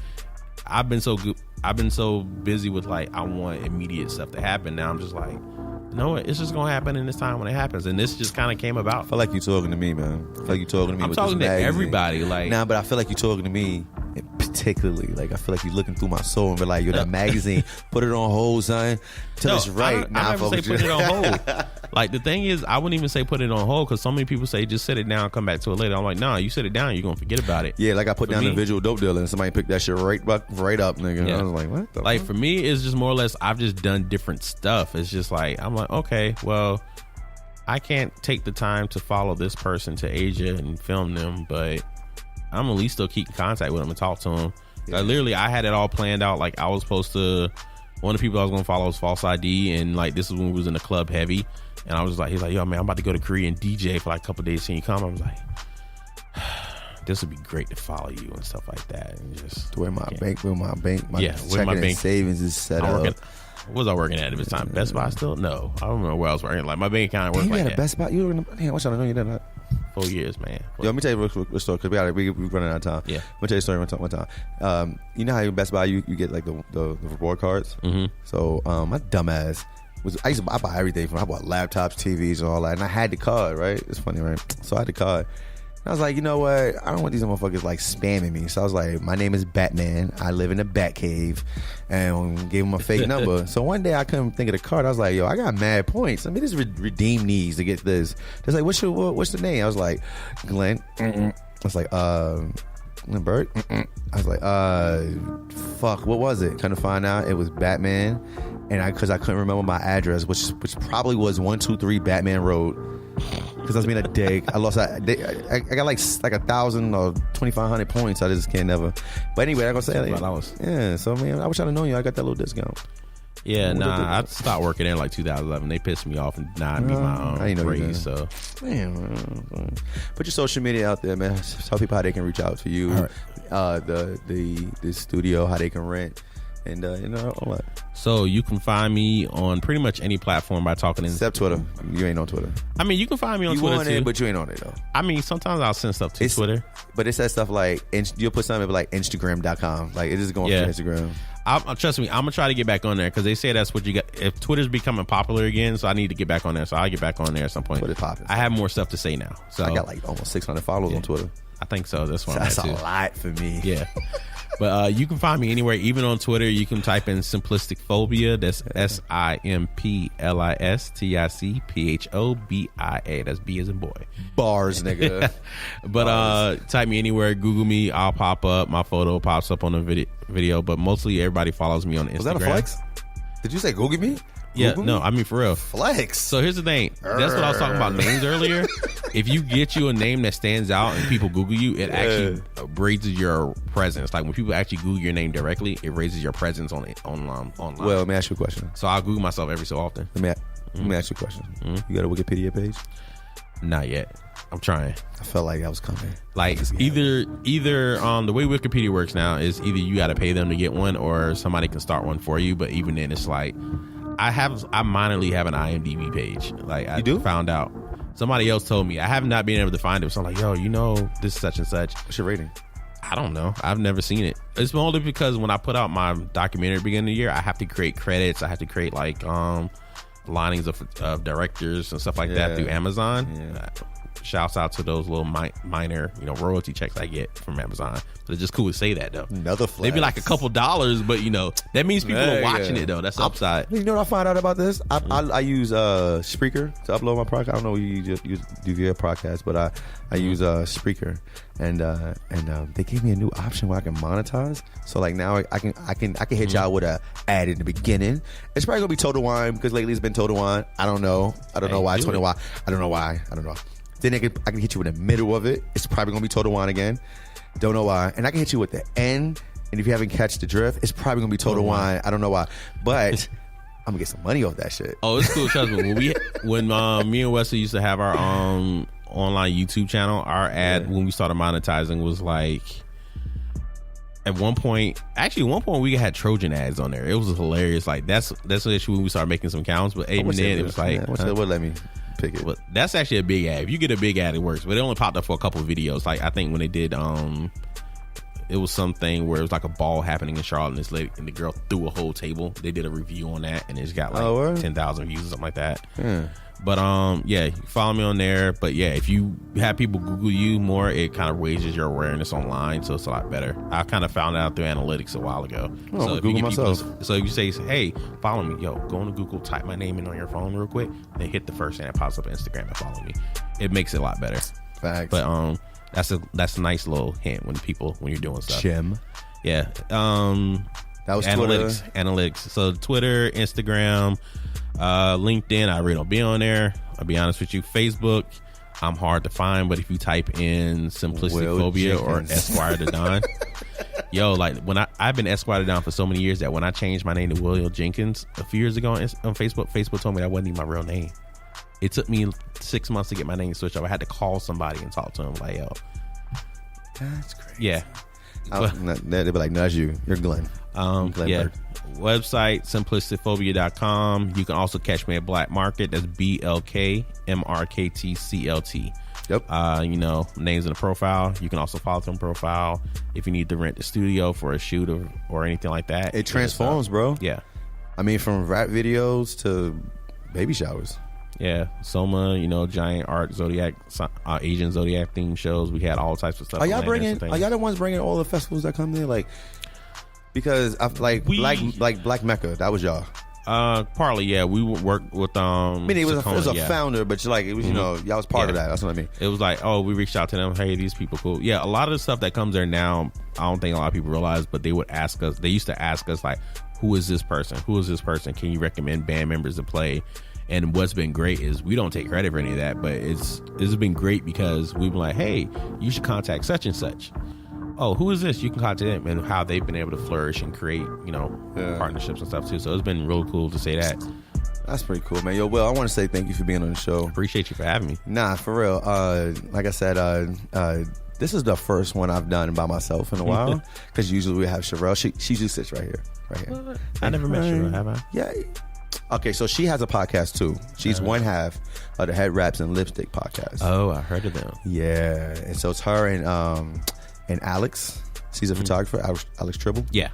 I've been so busy with, like, I want immediate stuff to happen. Now I'm just like, you know what? It's just gonna happen in this time when it happens, and this just kind of came about. I feel like you're talking to me, man. I feel like you're talking to me. I'm talking to everybody, like. Nah, but I feel like you're talking to me particularly. Like, I feel like you're looking through my soul and be like, "Yo, that magazine, put it on hold, son, till it's right." I never say put it on hold. Like, the thing is, I wouldn't even say put it on hold, because so many people say just sit it down, come back to it later. I'm like, nah, you sit it down, you're gonna forget about it. Yeah, like I put down the visual dope dealer, and somebody picked that shit right up, nigga. Yeah. I was like, what? The fuck? For me, it's just more or less, I've just done different stuff. It's just like, I'm like, okay, well, I can't take the time to follow this person to Asia and film them, but I'm at least still keep in contact with them and talk to them. Yeah. Literally, I had it all planned out. Like, I was supposed to, one of the people I was going to follow was False ID, and like, this is when we was in the club heavy, and I was like, he's like, yo, man, I'm about to go to Korea and DJ for like a couple of days. Can you come? I was like, this would be great to follow you and stuff like that. And just where my checking my and savings is set up. What was I working at this time? Best Buy still? No, I don't remember where I was working. Like, my bank account worked like that. You had a Best Buy? You were in the, what's I know you did that? 4 years, man. Yo, let me tell you a real story, because we're running out of time. Yeah. Let me tell you a story one time. You know how you Best Buy, you get like the reward cards? Mm-hmm. So my dumb ass I buy everything I bought laptops, TVs, and all that, and I had the card, right? It's funny, right? So I had the card. And I was like, you know what? I don't want these motherfuckers like spamming me. So I was like, my name is Batman. I live in a bat cave, and gave him a fake number. So one day I couldn't think of the card. I was like, yo, I got mad points. Let me just redeem these to get this. They're like, what's the name? I was like, Glenn. I was like, Glenn Burt. I was like, fuck, what was it? Kind of find out it was Batman, and because I couldn't remember my address, which probably was 123 Batman Road. Because I was being a dick. I lost. I got like 1,000 or 2,500 points. I just can't never. But anyway, I'm gonna say yeah. So man, I wish I'd have known you. I got that little discount. Yeah, I stopped working there in like 2011. They pissed me off and not be my own praise. So, man, put your social media out there, man. Tell people how they can reach out to you. Right. The studio, how they can rent. And all that. So you can find me on pretty much any platform by talking in. Except Twitter. You ain't on Twitter. I mean, you can find me on Twitter too. But you ain't on it though. I mean, sometimes I'll send stuff to Twitter. But it says stuff like you'll put something like Instagram.com. Like it is going to Instagram. Trust me, I'm gonna try to get back on there because they say that's what you got. If Twitter's becoming popular again, so I need to get back on there. So I'll get back on there at some point. Twitter popping. I have more stuff to say now. So I got like almost 600 followers on Twitter. I think so. That's why. That's a lot for me. Yeah. But you can find me anywhere, even on Twitter. You can type in Simplistic Phobia. That's SIMPLISTICPHOBIA. That's B as in boy. Bars, nigga. But type me anywhere. Google me. I'll pop up. My photo pops up on the video. But mostly everybody follows me on Instagram. Was that a flex? Did you say Google me? Yeah, no, I mean for real. Flex. So here's the thing. That's what I was talking about names earlier. If you get you a name that stands out and people Google you, it actually raises your presence. Like when people actually Google your name directly, it raises your presence online. Well, let me ask you a question. So I'll Google myself every so often. Let me ask you a question. You got a Wikipedia page? Not yet. I'm trying. I felt like that was coming. Like either the way Wikipedia works now is either you got to pay them to get one or somebody can start one for you. But even then, it's like I minorly have an IMDb page. Like I found out. Somebody else told me. I have not been able to find it. So I'm like, yo, this is such and such. What's your rating? I don't know. I've never seen it. It's only because when I put out my documentary at the beginning of the year, I have to create credits. I have to create like linings of directors and stuff like that through Amazon. Yeah. Shouts out to those little minor, royalty checks I get from Amazon. So it's just cool to say that though. Another flex. Maybe like a couple dollars, but that means people are watching it though. That's the upside. You know what I found out about this? I use Spreaker to upload my podcast. I don't know if you just do your podcast, but I use Spreaker, and they gave me a new option where I can monetize. So like now I can hit y'all with a ad in the beginning. It's probably gonna be Total Wine because lately it's been Total Wine. I don't know why. Total Wine. I don't know why. Then I can hit you in the middle of it. It's probably gonna be Total Wine again. Don't know why. And I can hit you at the end. And if you haven't catch the drift, it's probably gonna be Total Wine. I don't know why, but I'm gonna get some money off that shit. Oh, it's cool. Trust me. When me and Wesley used to have our online YouTube channel, our ad when we started monetizing was like at one point we had Trojan ads on there. It was hilarious. Like that's the issue when we started making some counts. But even then it was like what let me pick it. But that's actually a big ad. If you get a big ad, it works. But it only popped up for a couple of videos. Like I think when they did it was something where it was like a ball happening in Charlotte, and this lady and the girl threw a whole table. They did a review on that, and it's got like 10,000 views or something like that. Yeah. But you follow me on there. But yeah, if you have people Google you more, it kind of raises your awareness online, so it's a lot better. I kind of found out through analytics a while ago. So if you myself. So if you say, hey, follow me, go on to Google, type my name in on your phone real quick, then hit the first thing that pops up on Instagram and follow me. It makes it a lot better. Facts. But that's a nice little hint when you're doing stuff. Jim. Yeah. That was analytics. So Twitter, Instagram, LinkedIn, I really don't be on there. I'll be honest with you. Facebook, I'm hard to find, but if you type in Simplistic Phobia or Esquire the Don, like when I've been Esquire the Don for so many years that when I changed my name to William Jenkins a few years ago on Facebook told me that wasn't even my real name. It took me 6 months to get my name switched up. I had to call somebody and talk to him like, yo. That's crazy. Yeah. They'd be like, no, that's you. You're Glenn. Yeah. Website, simplisticphobia.com. You can also catch me at Black Market. That's BLKMRKTCLT. Yep. Names in the profile. You can also follow them profile if you need to rent the studio for a shoot or anything like that. It transforms, bro. Yeah. I mean, from rap videos to baby showers. Yeah, Soma, giant art Zodiac, Asian Zodiac theme shows. We had all types of stuff. Are y'all the ones bringing all the festivals that come there? Like, because I like Black Mecca, that was y'all. Partly, yeah. We worked with I mean, it was a founder, but it was y'all was part of that. That's what I mean. It was like, we reached out to them. Hey, these people cool. Yeah, a lot of the stuff that comes there now, I don't think a lot of people realize, but they would ask us. They used to ask us like, who is this person? Who is this person? Can you recommend band members to play? And what's been great is we don't take credit for any of that, but it's been great because we've been like, hey, you should contact such and such. Oh, who is this? You can contact them, and how they've been able to flourish and create, partnerships and stuff too. So it's been really cool to say that. That's pretty cool, man. Yo, Will, I want to say thank you for being on the show. Appreciate you for having me. Nah, for real. Like I said, This is the first one I've done by myself in a while. Because usually we have Sherelle. She usually sits right here. What? I never met Sherelle, have I? Yeah. Okay, so she has a podcast too. She's one half of the Head Wraps and Lipstick podcast. Oh, I heard of them. Yeah, and so it's her and Alex. She's a photographer, Alex Tribble. Yeah,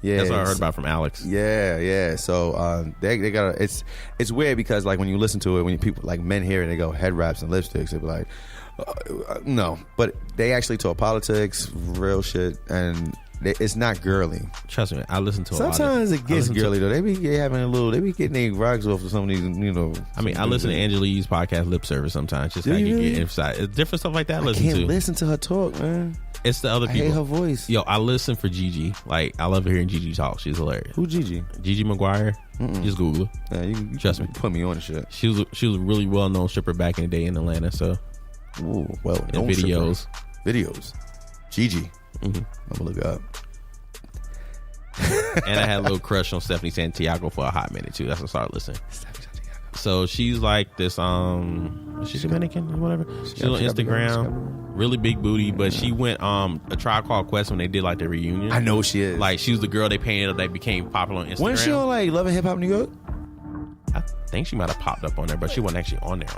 that's what I heard about from Alex. Yeah. So they got it's weird because like when you listen to it, when people like men hear it, they go Head Wraps and Lipsticks. They be like, no, but they actually talk politics, real shit, and it's not girly. Trust me, I listen to sometimes it gets girly though. They be getting their rocks off of some of these, I mean, I listen to Angela Yee's podcast Lip Service sometimes, just so I can get insight. It's different stuff like that. I can't listen to her talk, man. It's the other people. I hate her voice. Yo, I listen for Gigi. Like, I love hearing Gigi talk. She's hilarious. Who Gigi? Gigi McGuire. Just Google her. Yeah, you trust me. Put me on the shit. She was a really well known stripper back in the day in Atlanta. So, in videos. Gigi. Mm-hmm. I'm gonna look it up. And I had a little crush on Stephanie Santiago for a hot minute too. That's what I started listening. So she's like this. She's Dominican or whatever. She's on Instagram. Really big booty, but she went A Tribe Called Quest when they did like the reunion. I know who she is. Like she was the girl they painted up that became popular on Instagram. Wasn't she on like Love and Hip Hop New York? I think she might have popped up on there, but she wasn't actually on there.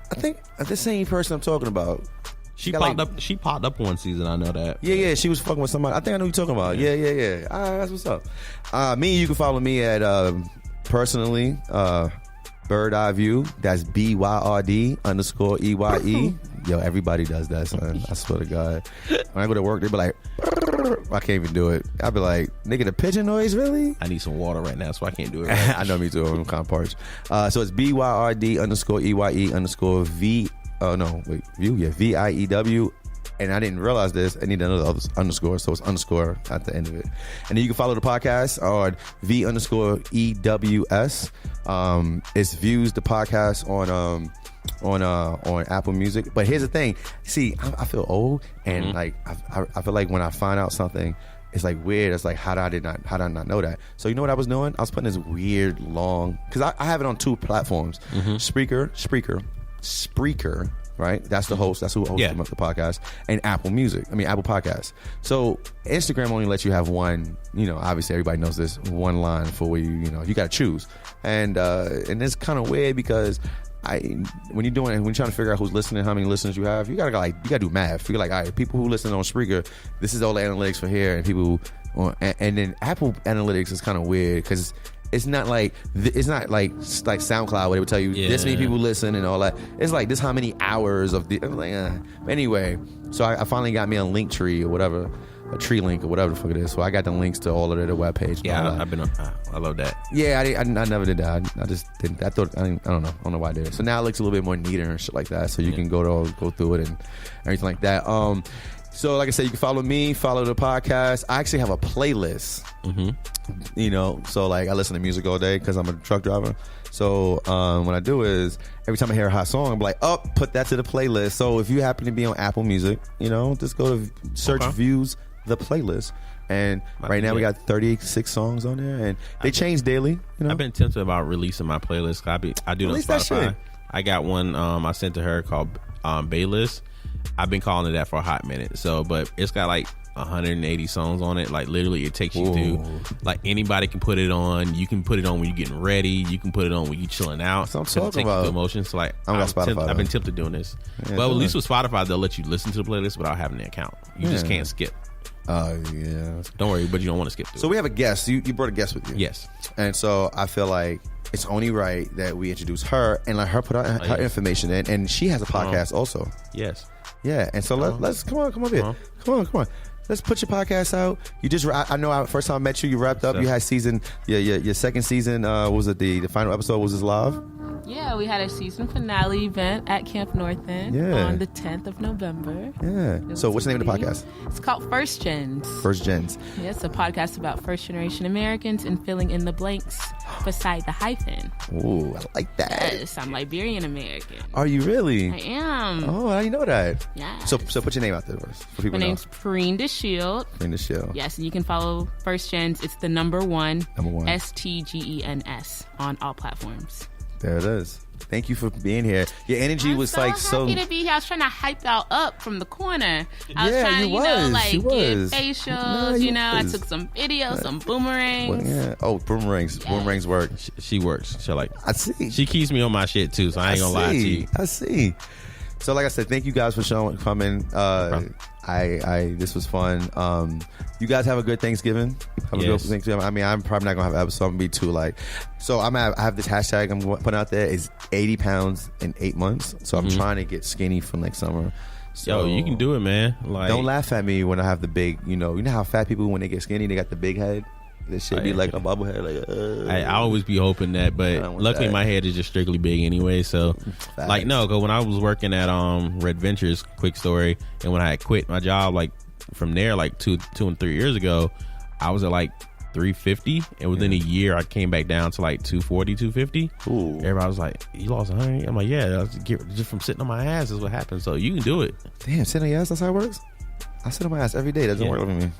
I think the same person I'm talking about. She popped up. She popped up one season. I know that. Yeah. She was fucking with somebody. I think I know who you're talking about. Yeah. All right, that's what's up. Me, you can follow me at personally Bird Eye View. That's BYRD_EYE. Yo, everybody does that, son. I swear to God. When I go to work, they be like, I can't even do it. I be like, nigga, the pigeon noise, really? I need some water right now, so I can't do it. Right. I know, me too. I'm kind of parched. So it's BYRD_EYE_V. View, VIEW. And I didn't realize this. I need another underscore, so it's underscore at the end of it. And then you can follow the podcast on V_EWS. It's views the podcast on Apple Music. But here's the thing. See, I feel old, and like I feel like when I find out something, it's like weird. It's like how did I not know that? So you know what I was doing? I was putting this weird long, because I have it on 2 platforms: Spreaker, right? That's the host. That's who hosts the podcast, and Apple Podcasts. So Instagram only lets you have one. Obviously everybody knows this, one line for where you got to choose, and it's kind of weird because when you're trying to figure out who's listening, how many listeners you have, you gotta do math. You're like, all right, people who listen on Spreaker, this is all the analytics for here, and people, and then Apple analytics is kind of weird because it's not like SoundCloud where they would tell you this many people listen and all that. It's like this how many hours of the anyway. So I finally got me a Linktree or whatever, a tree link or whatever the fuck it is. So I got the links to all of their webpage. Yeah, I've been. I love that. Yeah, I never did that. I just didn't. I don't know why I did it. So now it looks a little bit more neater and shit like that. So you can go through it and everything like that. So like I said, you can follow me, follow the podcast. I actually have a playlist. So like I listen to music all day because I'm a truck driver. So what I do is every time I hear a hot song, I'm like, put that to the playlist. So if you happen to be on Apple Music, just go to search views the playlist. And right now we got 36 songs on there, and they change daily. I've been tempted about releasing my playlist. I do it on Spotify. I got one I sent to her called Baylist. I've been calling it that for a hot minute. So, but it's got like 180 songs on it. Like literally, it takes you to like anybody can put it on. You can put it on when you're getting ready. You can put it on when you're chilling out. So I'm talking about emotions. So like I've been tempted doing this. Well, at least with Spotify, they'll let you listen to the playlist without having an account. You just can't skip. Yeah. Don't worry, but you don't want to skip through. So we have a guest. You brought a guest with you. Yes. And so I feel like it's only right that we introduce her and let her put her information in. And she has a podcast also. Yes. Yeah. And so let's come on here. Come on. Let's put your podcast out. You just, I know first time I met you, you wrapped up. You had your second season. Was it the final episode? Was this live? Yeah, we had a season finale event at Camp North End on the 10th of November. Yeah. So what's the name of the podcast? It's called First Gens. First Gens. Yeah, it's a podcast about first generation Americans and filling in the blanks beside the hyphen. Ooh, I like that. Yes, I'm Liberian American. Are you really? I am. Oh, how do you know that? Yeah. So put your name out there first for people. My name's Preen DeShield. Preen DeShield. Yes, and you can follow First Gens. It's the number one. Number one. STGENS on all platforms. There it is. Thank you for being here. Your energy was so happy to be here. I was trying to hype y'all up from the corner. I was Yeah, trying you to, get was. facials. I took some videos, some boomerangs. Well, yeah. Oh, boomerangs. Yes. Boomerangs work. She works. She I see. She keeps me on my shit too, so I ain't gonna lie to you. I see. So, like I said, thank you guys for coming. This was fun. You guys have a good Thanksgiving. Have a good Thanksgiving. I mean, I'm probably not gonna have an episode. I'm gonna be too So I have this hashtag I'm putting out there. Is 80 pounds in 8 months. So I'm trying to get skinny for next summer. So, you can do it, man. Don't laugh at me when I have the big. You know how fat people when they get skinny, they got the big head. This shit be like a bobblehead. I always be hoping that, but luckily my head is just strictly big anyway. So, Facts. because when I was working at Red Ventures, quick story, and when I had quit my job, from there, 2 and 3 years ago, I was at 350, and within a year I came back down to 240, 250. Ooh. Everybody was like, "You lost 100?" I'm like, "Yeah, just from sitting on my ass is what happened." So you can do it. Damn, sitting on your ass, that's how it works? I sit on my ass every day. That doesn't work for me.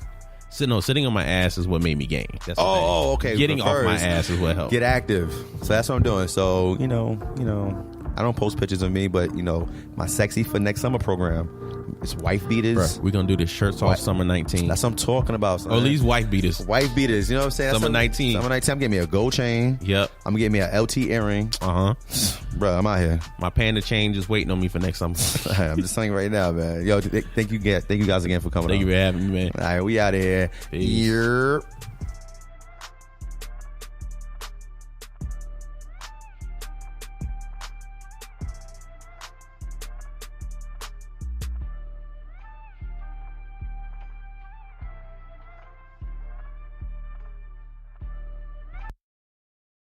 Sitting on my ass is what made me gain. That's okay. Getting off my ass is what helped. Get active. So that's what I'm doing. So, I don't post pictures of me, but, my Sexy for Next Summer program. It's wife beaters. Bruh, we're going to do the shirts off summer 19. That's what I'm talking about. Son. Or these wife beaters. Wife beaters. You know what I'm saying? Summer 19. Summer 19. I'm getting me a gold chain. Yep. I'm getting me an LT earring. Bro, I'm out here. My panda chain just waiting on me for next summer. I'm just telling you right now, man. Yo, thank you guys again for coming on. Thank you for having me, man. All right, we out of here. Peace. Yep.